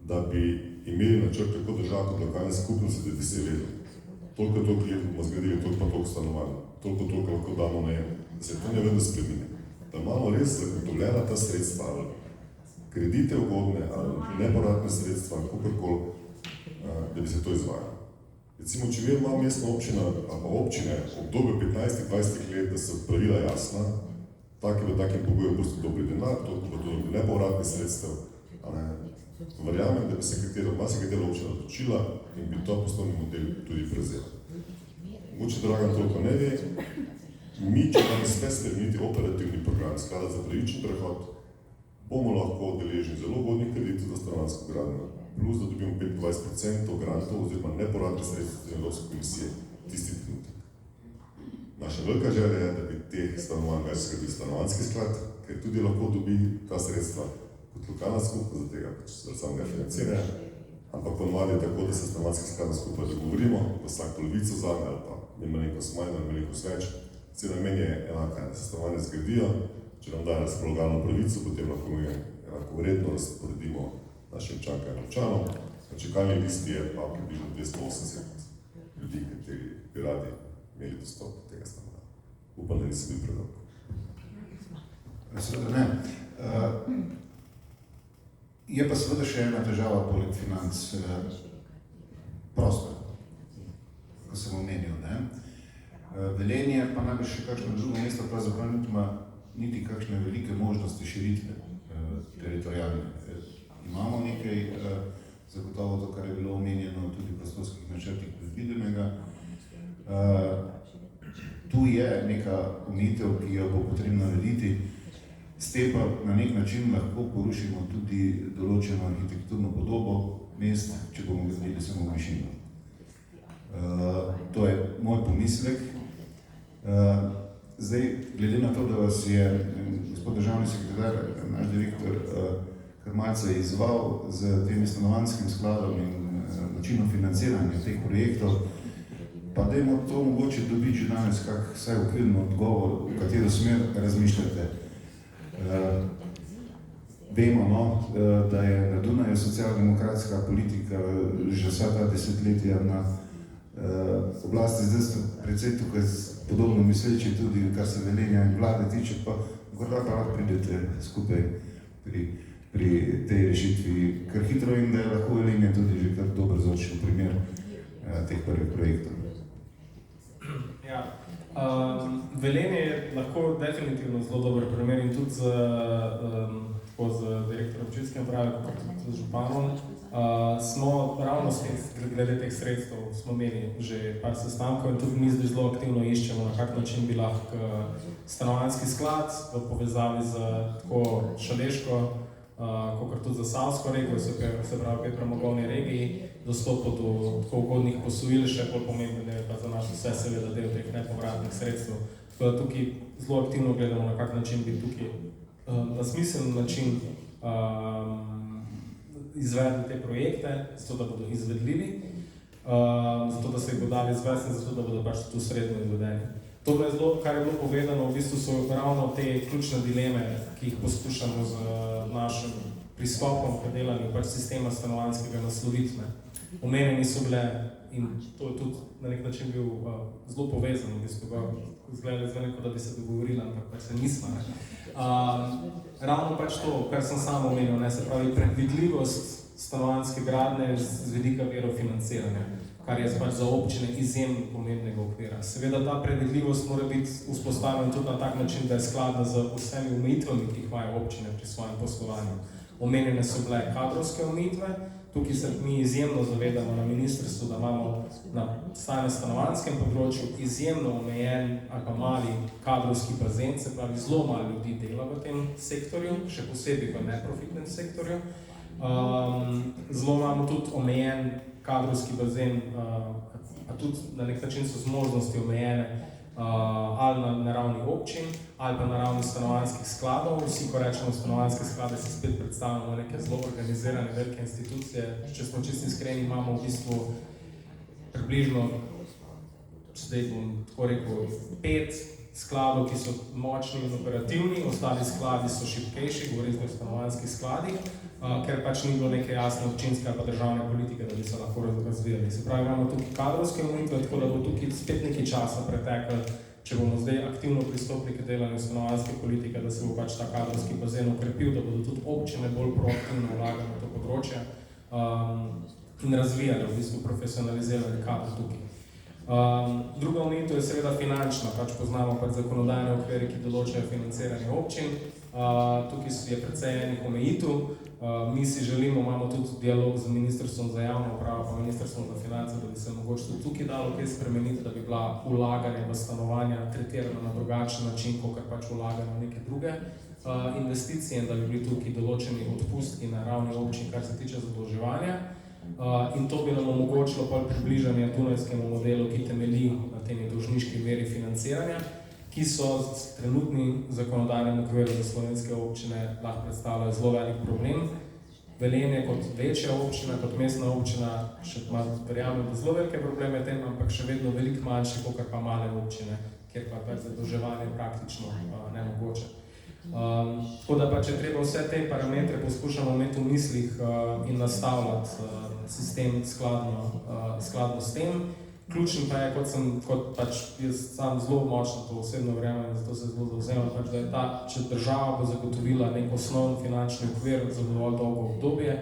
da bi imeli načrt tako država kot lokalne skupnosti, da bi se vedeli. Toliko let bomo zgradili, toliko pa toliko stanovanj, toliko lahko damo najem, da se to ne vedno spremeni. Da imamo res zagotovljena ta sredstva, ali kredite ugodne, ali nepovratne sredstva, kakorkoli, da bi se to izvajalo. Recimo, če vi imamo mestna občina, ali pa občine, obdobje 15-20 let, da so pravila jasna, taki v takim pogojem prosto dobri denar, to bo tudi nepovratne sredstev, verjamem, da bi se marsikatera občina odločila in bi to poslovni model tudi prevzela. Mogoče Dragan toliko ne ve, mi, če nam sme spremeniti operativni program sklada za pravičen prehod, bomo lahko deležni zelo ugodnih kreditov za stanovanjsko gradnjo, plus da dobimo 25% grantov oziroma nepovratnih sredstev Evropske komisije tisti trenutek. Naša velika želja je, da bi teh stanovanj več skrbel stanovanjski sklad, ker tudi lahko dobi ta sredstva kot lokalna skupnost, za tega pač samega financiranja, ampak ponovadi je tako, da se stanovanjski sklad skupaj dogovorimo, vsak polovico zame ali pa ima neko smanj ali veliko več. Cena namen je enaka, da se stanovanje zgradijo, če nam daje razpologalno pravico, potem lahko mi enako vredno razporedimo našim čankam in občanom. Na čakalni listi je pa približno 280 ljudi, kateri bi radi imeli dostop do tega stanovanja. Upam, da nisem bil predolg. Seveda ne. Je pa seveda še ena težava poleg financ, prostor, ko sem omenil. Velenje pa najbrž še kakšno drugo mesto pravzaprav nima niti kakšne velike možnosti širitve teritorijalne. Imamo nekaj zagotovo to, kar je bilo omenjeno tudi v prostorskih načrtih predvidenega. Tu je neka omejitev, ki jo bo potrebno narediti, s tem pa na nek način lahko porušimo tudi določeno arhitekturno podobo mest, če bomo gradili samo v višino. To je moj pomislek. Zdaj, glede na to, da vas je gospod državni sekretar, naš direktor, kar malce izval z tem stanovanjskim skladom in načinom financiranja teh projektov, pa dajmo to mogoče dobiti že danes kak vsaj okvirno odgovor, v katero smer razmišljate. Vemo, no, da je na Dunaju socialdemokratska politika že vsa ta desetletja na oblasti, zdaj ste precej tukaj podobno misleči tudi, kar se Velenja in vlade tiče, pa morda pa lahko pridete skupaj pri tej rešitvi kar hitro in da je lahko Velenja tudi že kar dober vzorčen primer teh prvih projektov. Ja, Velenje je lahko definitivno zelo dober primer in tudi z direktorjem občinske uprave, kot tudi z županom, smo ravno glede teh sredstev smo imeli že par sestankov in tudi mi zdaj zelo aktivno iščemo, na kak način bi lahko stanovanjski sklad v povezavi z tako Šaleško, kot tudi za Savsko regijo, se pravi pri premogovni regiji, dostopal do tako ugodnih posojil, še bolj pomembno je pa za nas vse seveda del teh nepovratnih sredstev. Tako da tukaj zelo aktivno gledamo, na kak način bi tukaj na smiseln način izvedli te projekte, zato da bodo izvedljivi, zato da se jih bo dali izvesti in zato da bodo pač tu sredno izvedeni. To je zelo, kar je bilo povedano, v bistvu so ravno te ključne dileme, ki jih poskušamo z našim pristopom k delanju pač sistema stanovanjskega naslovitve. Omenjeni so bile in to je tudi na nek način bil zelo povezan, v bistvu izgledali zelo neko, da bi se dogovorili, ampak pač se nismo. Ravno pač to, kar sem sam omenil, se pravi predvidljivost stanovanjske gradnje z vidika virov financiranja, kar je pač za občine izjemno pomembnega okvira. Seveda ta predvidljivost mora biti vzpostavljena tudi na tak način, da je skladna z vsemi omejitvami, ki jih imajo občine pri svojem poslovanju. Omenjene so bile kadrovske omejitve, tukaj se mi izjemno zavedamo na ministrstvu, da imamo na stanovanjskem področju izjemno omejen ali pa mali kadrovski bazen, se pravi zelo malo ljudi dela v tem sektorju, še posebej v neprofitnem sektorju. Zelo imamo tudi omejen kadrovski bazen, pa tudi na nek način so zmožnosti omejene ali na ravni občin, ali pa na ravni stanovanjskih skladov. Vsi, ko rečemo stanovanjske sklade, si spet predstavljamo neke zelo organizirane velike institucije. Če smo čisto iskreni, imamo v bistvu približno, zdaj bom tako rekel, 5 skladov, ki so močni in operativni, ostali skladi so šibkejši, govorim o stanovanjskih skladih, ker pač ni bilo neke jasne občinske ali pa državne politike, da bi se lahko razvijali. Se pravi, imamo tukaj kadrovske omejitve, tako da bo tukaj spet nekaj časa preteklo, če bomo zdaj aktivno pristopili k delanju stanovanjske politike, da se bo pač ta kadrovski bazen okrepil, da bodo tudi občine bolj proaktivno vlagali na to področje in razvijali, v bistvu profesionalizirali kadr tukaj. Druga omejitev je seveda finančna, pač poznamo pač zakonodajne okvire, ki določajo financiranje občin. Tukaj je precej enih omejitev. Mi si želimo, imamo tudi dialog z Ministrstvom za javno upravo pa Ministrstvom za finance, da bi se mogoče tudi tukaj dalo kaj spremeniti, da bi bila vlaganje v stanovanja tretirana na drugačen način, kot pač vlaganje v neke druge investicije in da bi bili tukaj določeni odpustki na ravni občin, kar se tiče zadolževanja. In to bi nam omogočilo približanje dunajskemu modelu, ki temelji na temi dolžniški meri financiranja, ki so s trenutnim zakonodajnim okvirom za slovenske občine lahko predstavljajo zelo velik problem. Velenje kot večja občina, kot mestna občina, še verjamem, da zelo velike probleme tem, ampak še vedno veliko manjše, kot pa male občine, kjer pa zadolževanje praktično nemogoče. Tako da pa, če treba vse te parametre poskušamo imeti v mislih in nastavljati sistem skladno s tem. Ključen pa je, kot pač jaz sam zelo močno to osebno verjamem, zato se zelo zavzemam, pač, da je če država bo zagotovila nek osnovni finančni okvir za dovolj dolgo obdobje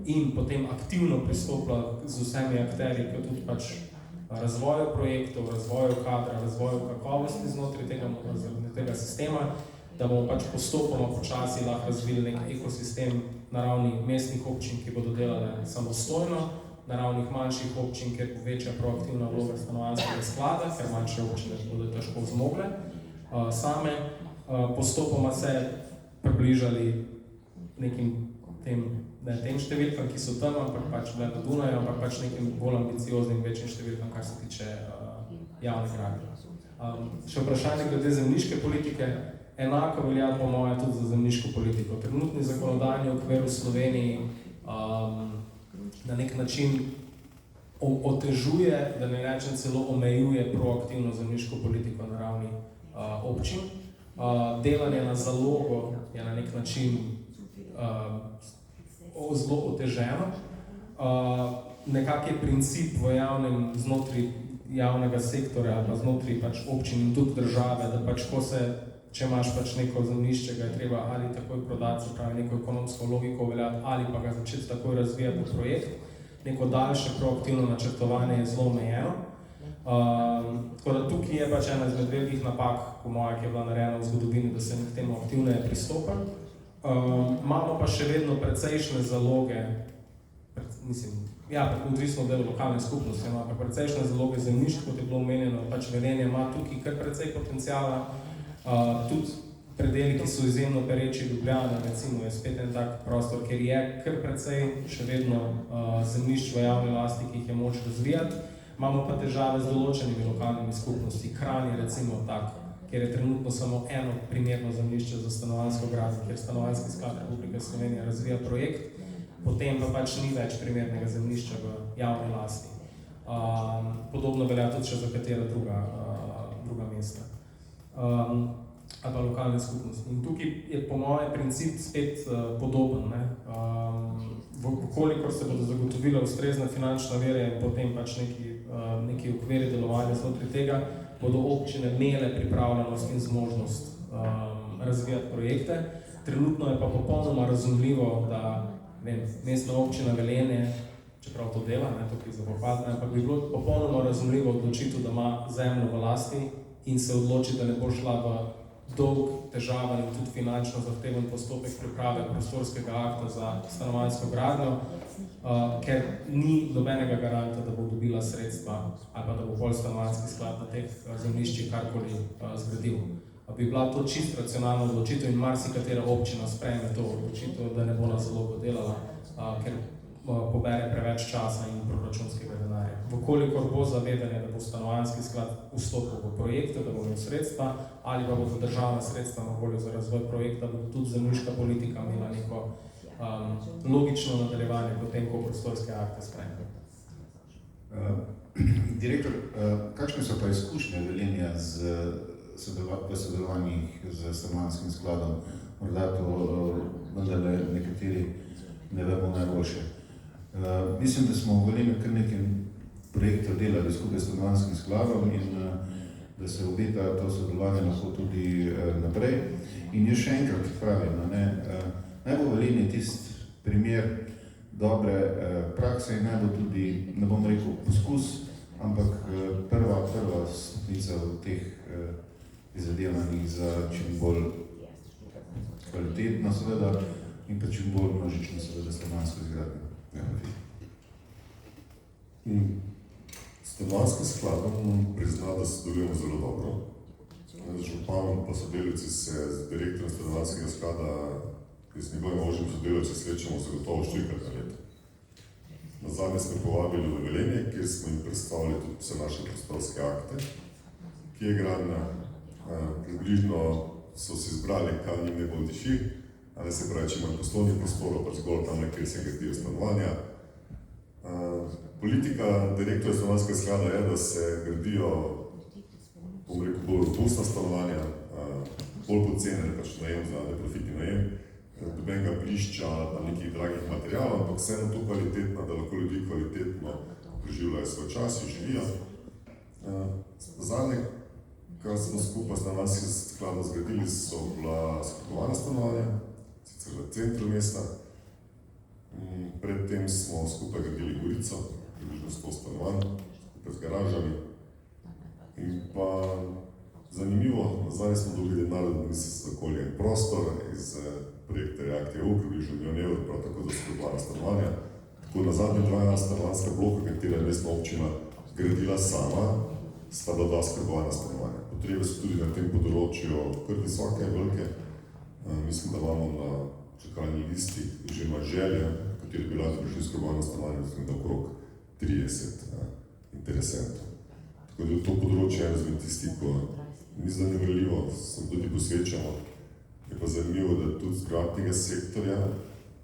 in potem aktivno pristopila z vsemi akterji, kot tudi pač razvoju projektov, razvoju kadra, razvoju kakovosti znotraj tega sistema, da bomo pač postopoma počasi lahko razvili nek ekosistem na ravni mestnih občin, ki bodo delale samostojno, na ravnih manjših občin, kjer bo večja proaktivna vloga stanovanjskega sklada, ker manjše občine bodo težko zmogle same, postopoma se približali nekim tem številkam, ki so tam, ampak pač bile na Dunaju, ampak pač nekim bolj ambicioznim, večjim številkam, kar se tiče javne gradnje. Še vprašanje glede zemljiške politike, enako velja po moje tudi za zemljiško politiko. Trenutni zakonodajni okvir v Sloveniji na nek način otežuje, da ne rečem celo omejuje proaktivno zemljiško politiko na ravni občin. Delanje na zalogo je na nek način zelo oteženo. Nekak je princip v javnem, znotraj javnega sektorja ali pa znotraj pač občin in tudi države, da pač ko se, če imaš pač neko zemljišče, ga je treba ali takoj prodati, se pravi neko ekonomsko logiko uveljati, ali pa ga začeti takoj razvijati v projekt. Neko daljše proaktivno načrtovanje je zelo omejeno. Tako da tukaj je pač ena izmed velikih napak, po moje, ki je bila narejena v zgodovini, da se k temu aktivneje pristopa. Imamo pa še vedno precejšnje zaloge, odvisno od lokalne skupnosti, ima pa precejšnje zaloge zemljišč, kot je bilo omenjeno, pač Velenje ima tukaj kar precej potenciala, tudi predeli, ki so izjemno pereči, Ljubljana, recimo, je spet en tak prostor, kjer je kar precej še vedno zemljišč v javni lasti, ki jih je moč razvijati. Imamo pa težave z določenimi lokalnimi skupnosti. Kranj je recimo tak, kjer je trenutno samo eno primerno zemljišče za stanovanjsko gradnjo, kjer Stanovanjski sklad Republike Slovenije razvija projekt, potem pa pač ni več primernega zemljišča v javni lasti. Podobno velja tudi še za katera druga mesta ali pa lokalne skupnosti. In tukaj je po moje princip spet podoben. Kolikor se bodo zagotovile ustrezne finančne vire in potem pač neki okviri delovanja znotraj tega, bodo občine imele pripravljenost in zmožnost razvijati projekte. Trenutno je pa popolnoma razumljivo, da mestna občina Velenje, čeprav to dela, tukaj za pohval, ampak bi bilo popolnoma razumljivo odločitev, da ima zemljo v lasti in se odloči, da ne bo šla v dolg, težaven in tudi finančno zahteven postopek priprave prostorskega akta za stanovanjsko gradnjo, ker ni nobenega garanta, da bo dobila sredstva ali pa da bo bolj stanovanjski sklad na teh zemljiščih karkoli zgradil. Bi bila to čisto racionalna odločitev in marsikatera občina sprejme to odločitev, da ne bo na zalogo delala, ker pobere preveč časa in proračunskega denarja. Vkolikor bo zavedanje, da bo stanovanjski sklad vstopil v projekte, da bo imel sredstva, ali pa bodo državna sredstva na voljo za razvoj projekta, bo tudi zemljiška politika imela neko logično nadaljevanje potem, ko prostorske akte sprejme. Direktor, kakšne so pa izkušnje Velenja v sodelovanjih z stanovanjskim skladom? Morda to vendarle nekateri ne vemo najboljše. Mislim, da smo v Velenju kar nekaj projektov delali skupaj s stanovanjskim skladom in da se obeta to sodelovanje lahko tudi naprej. In jaz še enkrat pravim, naj bo Velenje tisti primer dobre prakse in naj bo tudi, ne bom rekel poskus, ampak prva stopnica v teh prizadevanjih za čim bolj kvalitetno seveda in pa čim bolj množično seveda stanovanjsko izgradnjo. Stanovanjskim skladom prizna, da sodelujemo zelo dobro. Z županom pa sodelavci se z direktorjem stanovanjskega sklada in z njegovim ožjim sodelavci srečamo zagotovo štirikrat na leto. Nazadnje smo povabili v Velenje, kjer smo jim predstavili tudi vse naše prostorske akte, ki je gradnja. Približno so si izbrali, kaj njim najbolj diši, ali se pravi, če imajo poslovnih prostorov, pa zgolj tam, kjer se gradijo stanovanja. Politika direktorja stanovanjskega sklada je, da se gradijo, bom rekel, bolj robustna stanovanja, bolj poceni, pač najem za neprofitni najem, dobenega blišča pa nekih dragih materialov, ampak vseeno to kvalitetno, da lahko ljudi kvalitetno preživljajo svoj čas in živijo. Zadnje, kar smo skupaj stanovanjskim skladom zgradili, so bila skladovana stanovanja, sicer v centru mesta. Predtem smo skupaj gradili Gorico, približno 100 stanovanj, skupaj z garažami. In pa zanimivo, Zdaj smo dobili denar od Ministrstva za okolje in prostor iz projekta React-EU, približno milijon evrov, prav tako za skrbovana stanovanja. Tako na zadnje 2 stanovanjska bloka, katera je mestna občina gradila sama, sta bila 2 skrbovana stanovanja. Potrebe so tudi na tem področju kar visoke, velike. Mislim, da imamo na čakalni listi že ima želje, kateri bi lahko prišli skrbovana stanovanja, mislim, da okrog 30 interesentov. Tako da to področje je razmed tisti, ko ni zanemarljivo, sem tudi posvečamo. Je pa zanimivo, da tudi z privatnega sektorja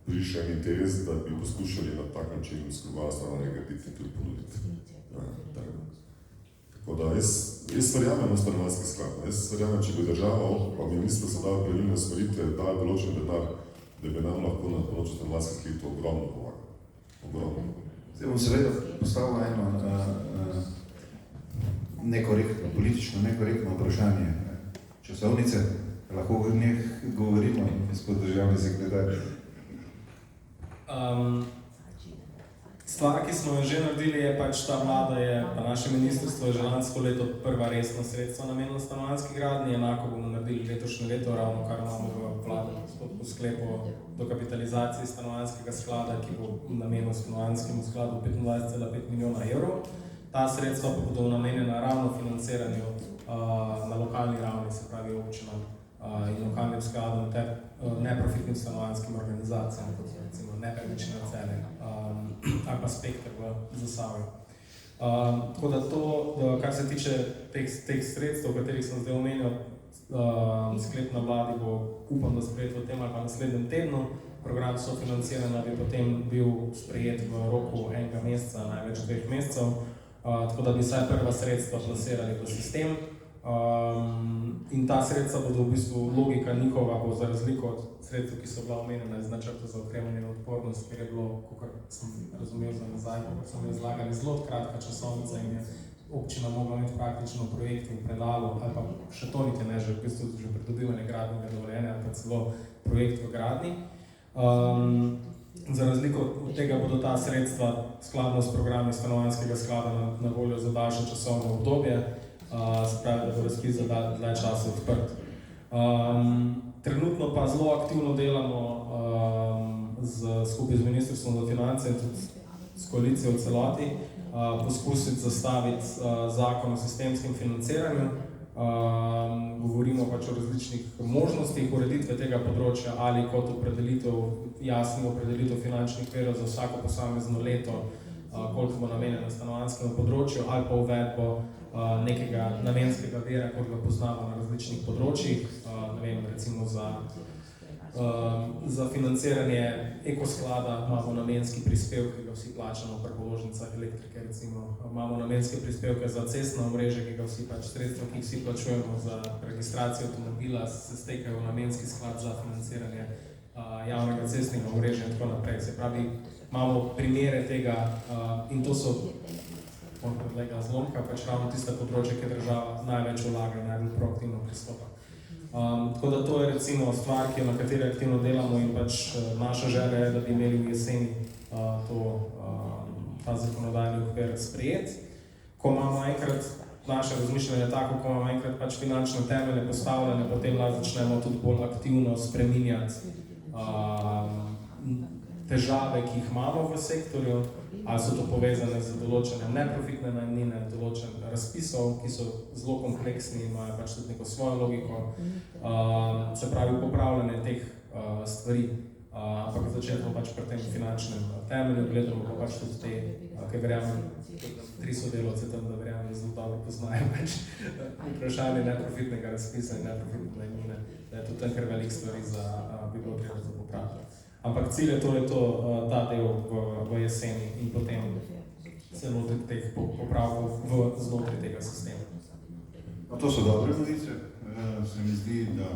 prišel interes, da bi poskušali na tak način skrbovana stanovanja graditi tudi ponuditi. Tako da jaz verjamem na stanovanjski sklad. Jaz verjamem, če bi država, pa ministrstvo se dalo pravilne usmeritve, dali določen denar, da bi nam lahko na področju stanovanjskih kreditov ogromno pomagal. Ogromno. Zdaj bom seveda postavil eno nekorektno, politično nekorektno vprašanje. Časovnice, lahko v njih govorimo, gospod državni sekretar. Stvar, ki smo jo že naredili, je pač ta vlada, pa naše ministrstvo je že lansko leto prva resna sredstva namenila stanovanjski gradnji, enako bomo naredili letošnje leto, ravno kar imamo v vladnem postopku sklepu dokapitalizacije stanovanjskega sklada, ki bo namenil stanovanjskemu skladu 25,5 milijona evrov. Ta sredstva pa bodo namenjena ravno financiranju na lokalni ravni, se pravi občinam in lokalnim skladom ter neprofitnim stanovanjskim organizacijam, kot so recimo Nepremičnine Celje ali pa Spekter v Zasavju. Tako da to, kar se tiče teh sredstev, o katerih sem zdaj omenil, sklep na vladi bo, upam, da sprejet v tem ali pa naslednjem tednu. Program sofinanciranja bi potem bil sprejet v roku 1 meseca, največ 2 mesecev, tako da bi vsaj prva sredstva plasirali v sistem. In ta sredstva bodo v bistvu, logika njihova bo za razliko od sredstev, ki so bila omenjena iz načrta za okrevanje in odpornost, ker je bilo, kot sem razumel za nazaj, kot smo izlagali, zelo kratka časovnica in je občina mogla imeti praktično projekt v predalu, ali pa še to niti ne, že v bistvu že pridobivanje gradbenega dovoljenja, ali pa celo projekt v gradnji. Za razliko od tega bodo ta sredstva skladno s programi stanovanjskega sklada na voljo za daljše časovno obdobje, se pravi, da bo razpis za dlje časa odprt. Trenutno pa zelo aktivno delamo skupaj z Ministrstvom za finance in tudi s koalicijo v celoti, poskusiti zastaviti zakon o sistemskem financiranju. Govorimo pač o različnih možnostih ureditve tega področja ali kot jasno opredelitev finančnih virov za vsako posamezno leto, koliko bo namenjeno stanovanjskemu področju, ali pa uvedbo nekega namenskega vira, kot ga poznamo na različnih področjih, ne vem, recimo za financiranje ekosklada imamo namenski prispevek, ki ga vsi plačamo pri položnicah elektrike, recimo imamo namenske prispevke za cestno omrežje, ki ga vsi sredstva, ki jih vsi plačujemo za registracijo avtomobila, se stekajo v namenski sklad za financiranje javnega cestnega omrežja in tako naprej. Se pravi, imamo primere tega in to so podlega zlomka, pač ravno tista področja, kjer država največ vlaga in najbolj proaktivno pristopa. Tako da to je recimo stvar, na kateri aktivno delamo in pač naša želja je, da bi imeli v jeseni ta zakonodajni okvir sprejet. Ko imamo enkrat naše razmišljanje tako, ko imamo enkrat pač finančne temelje postavljene, potem lahko začnemo tudi bolj aktivno spreminjati težave, ki jih imamo v sektorju, ali so to povezane z določenjem neprofitne najemnine, določen razpisov, ki so zelo kompleksni in imajo pač tudi neko svojo logiko, se pravi popravljanje teh stvari, ampak začetno pač pri tem finančnem temelju, gledamo pa pač tudi te, ki verjamem, 3 sodelavce tam, da verjamem, zelo dobro poznajo pač vprašanje neprofitnega razpisa in neprofitne najemnine, da je tudi tam kar velik stvari bi bilo treba za popravljati. Ampak cilj je ta del v jeseni in potem se lotiti teh popravkov znotraj tega sistema. No, to so dobre novice, se mi zdi, da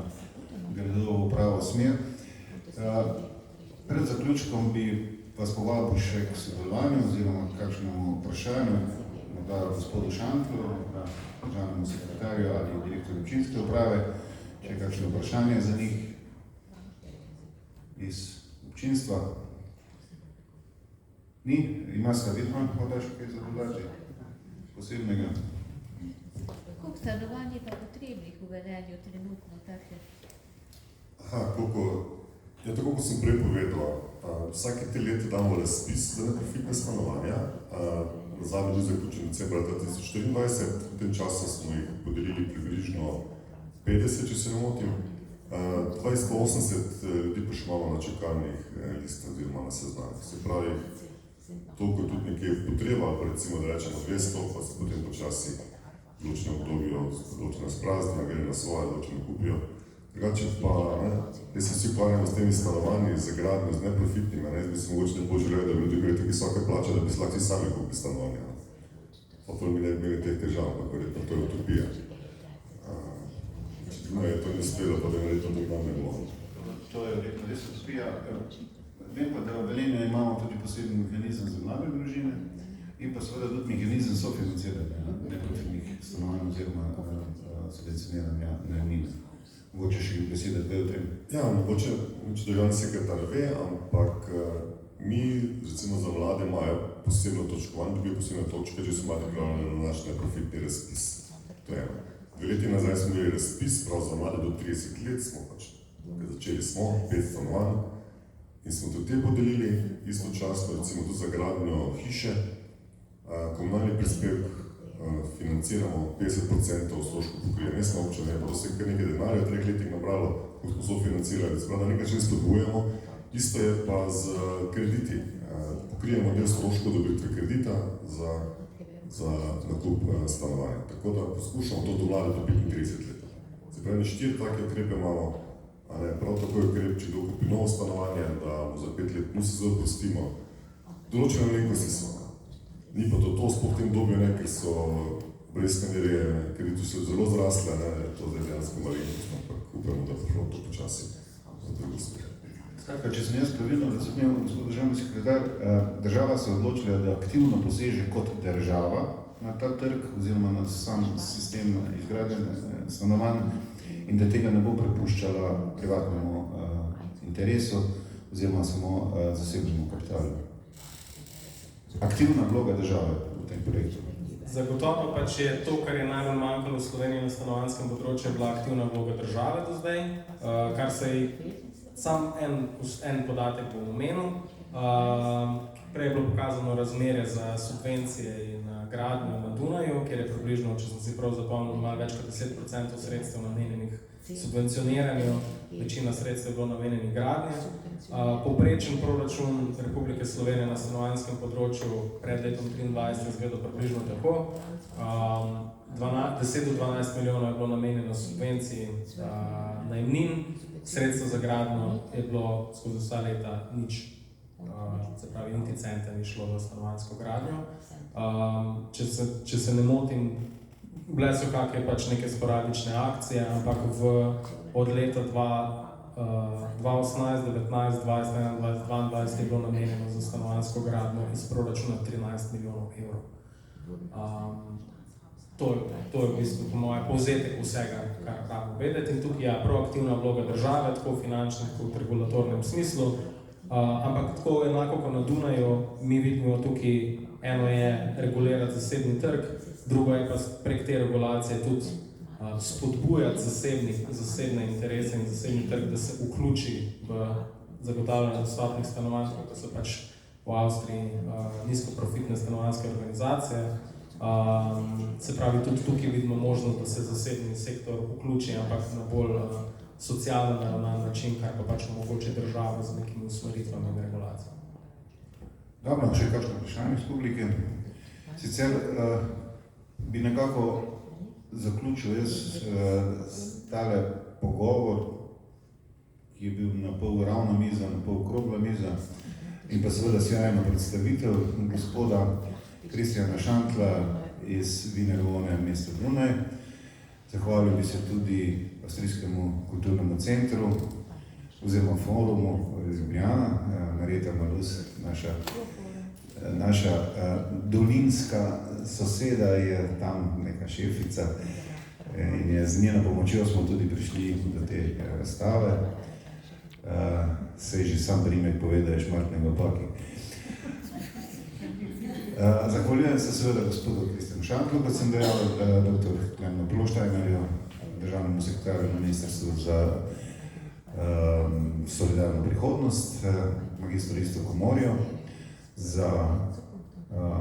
gredo v pravo smer. Pred zaključkom bi vas povabil še k sodelovanju oziroma k kakšnemu vprašanju, morda gospodu Šantlu, državnemu sekretarju ali direktorju občinske uprave, če je kakšno vprašanje za njih iz občinstva. Ni? Ima Vidman, morda še kaj za dodati posebnega? Koliko stanovanj je pa potrebnih v Velenju trenutno take? Tako kot sem prej povedal, vsake 3 leta damo razpis za neprofitne stanovanja. Zadnji bil zaključen decembra 2024, v tem času smo jih podelili približno 50, če se ne motim. 280 ljudi pa še imamo na čakalnih listah oziroma na seznamih. Se pravi, toliko je tudi nekaj potreba, pa recimo da rečemo 200, pa se potem počasi določene obdobje, določene spraznijo, gre na svoje, določene kupijo. Drugače pa, jaz se vsi ukvarjamo s temi stanovanji, z gradnjo, z neprofitnimi, jaz bi se mogoče ne želel, da bi ljudi gre tako visoke plače, da bi se lahko sami kupili stanovanja. Pa to mi ne bi imeli teh težav, ampak verjetno to je utopija. No, je to ne uspelo, pa da je verjetno tako ne bilo. To je verjetno res utopija. Vem pa, da v Velenju imamo tudi poseben mehanizem za mlade družine in pa seveda tudi mehanizem sofinanciranja neprofitnih stanovanj oziroma subvencioniranja najemnin. Mogoče še besede dve o tem? Ja, mogoče državni sekretar ve, ampak mi, recimo za mlade, imajo posebno točkovanje, dobijo posebne točke, če so mladi pripravljeni na naš neprofitni razpis. To je eno. 2 leti nazaj smo imeli razpis, prav za mlade do 30 let smo začeli smo, 5 stanovanj in smo tudi te podelili, istočasno recimo tudi za gradnjo hiše. Komunalni prispevek financiramo 50% stroškov pokrije mestne občine, pa to se kar nekaj denarja v 3 letih nabralo, ko smo financirali. Spravo, da nekaj še spodbujamo, isto je pa z krediti. Pokrijemo del stroškov dobitve kredita za nakup stanovanja. Tako da poskušamo to do mlade do 35 let. Se pravi, 4 take ukrepe imamo, prav tako je ukrep, če kdo kupi novo stanovanje, da mu za 5 let mu se zelo pustimo. Določene malenkosti so. Ni pa to sploh v tem dobju, ker so obrestne mere kreditu so zelo zrasle, to zdaj dejansko malenkost, ampak upamo, da bo to počasi za drugo smer. Skratka, če sem jaz pravilno razumel, gospod državni sekretar, država se odločila, da aktivno poseže kot država na ta trg oziroma na sam sistem izgradnje stanovanj in da tega ne bo prepuščala privatnemu interesu oziroma samo zasebnemu kapitalu. Aktivna vloga države v tem projektu. Zagotovo pač je to, kar je najbolj manjkalo v Sloveniji na stanovanjskem področju, bila aktivna vloga države do zdaj, kar se je sam en podatek bom omenil. Prej je bilo pokazano razmerje za subvencije in gradnjo na Dunaju, kjer je približno, če sem si prav zapomnil, malo več kot 10% sredstev namenjenih subvencioniranju, večina sredstev je bilo namenjenih gradnje. Povprečen proračun Republike Slovenije na stanovanjskem področju pred letom 2023 je izgledal približno tako. 10 do 12 milijonov je bilo namenjeno subvenciji najemnin, sredstvo za gradnjo je bilo skozi vsa leta nič. Se pravi, niti centa ni šlo v stanovanjsko gradnjo. Če se ne motim, bile so kakve pač neke sporadične akcije, ampak od leta 2018, 19, 20, 21, 22 je bilo namenjeno za stanovanjsko gradnjo iz proračuna 13 milijonov evrov. To je v bistvu po moje povzetek vsega, kar moramo vedeti. In tukaj je proaktivna vloga države, tako v finančnem, tako v regulatornem smislu. Ampak tako enako kot na Dunaju, mi vidimo tukaj, eno je regulirati zasebni trg, drugo je pa prek te regulacije tudi spodbujati zasebne interese in zasebni trg, da se vključi v zagotavljanje dostopnih stanovanj, kot so pač v Avstriji nizkoprofitne stanovanjske organizacije. Se pravi, tudi tukaj vidimo možnost, da se zasebni sektor vključi, ampak na bolj socialno naravnan način, kar pa pač omogoče država z nekimi usmeritvami in regulacijami. Dobro, še kakšno vprašanje iz publike. Sicer bi nekako zaključil jaz tale pogovor, ki je bil na pol ravna miza, na pol okrogla miza in pa seveda sjajna predstavitev gospoda Kristjana Šantla iz Wienerwohne mesta Dunaj. Zahvalil bi se tudi Avstrijskemu kulturnemu centru oziroma forumu iz Ljubljana, Marjeta Malus, naša dolinska soseda je tam neka šefica in je z njeno pomočjo smo tudi prišli do te razstave. Sej že sam primek pove, da je šmartnega opaki. Zahvaljujem se seveda gospodu Kristjanu v Šantlu, kot sem dejal, dr. Klemnu Ploštajnerju, državnemu sekretarju na Ministrstvu za solidarno prihodnost, magistru Iztoku Morju, za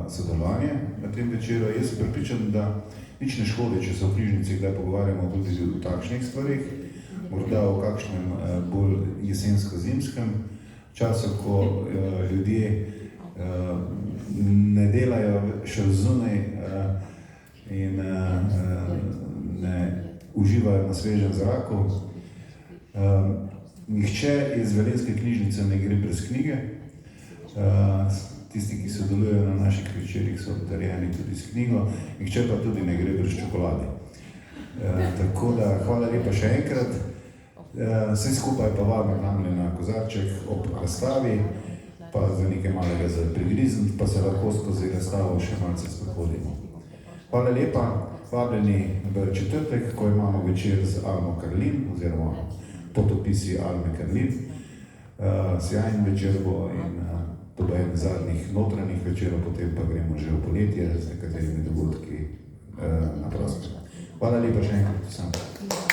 sodelovanje na tem večeru. Jaz sem pripričan, da nič ne škodi, če se v knjižnici kdaj pogovarjamo tudi o takšnih stvarih, morda o kakšnem bolj jesensko-zimskem času, ko ljudje ne delajo še zunaj in ne uživajo na svežem zraku. Nihče iz Velenjske knjižnice ne gre brez knjige. Tisti, ki sodelujejo na naših večerih, so obdarjeni tudi s knjigo, nihče pa tudi ne gre brez čokolade. Tako da, hvala lepa še enkrat. Vse skupaj pa vabim namle na kozarček ob razstavi, pa za nekaj malega za prigrizniti, pa se lahko skozi razstavo še malce sprehodimo. Hvala lepa, vabljeni v četrtek, ko imamo večer z Almo Karlin, oziroma potopisi Alme Karlin. Sjajen večer bo in to bo en zadnjih notranjih večerov, potem pa gremo že v poletje z nekaterimi dogodki na prosto. Hvala lepa še enkrat vsem. Hvala.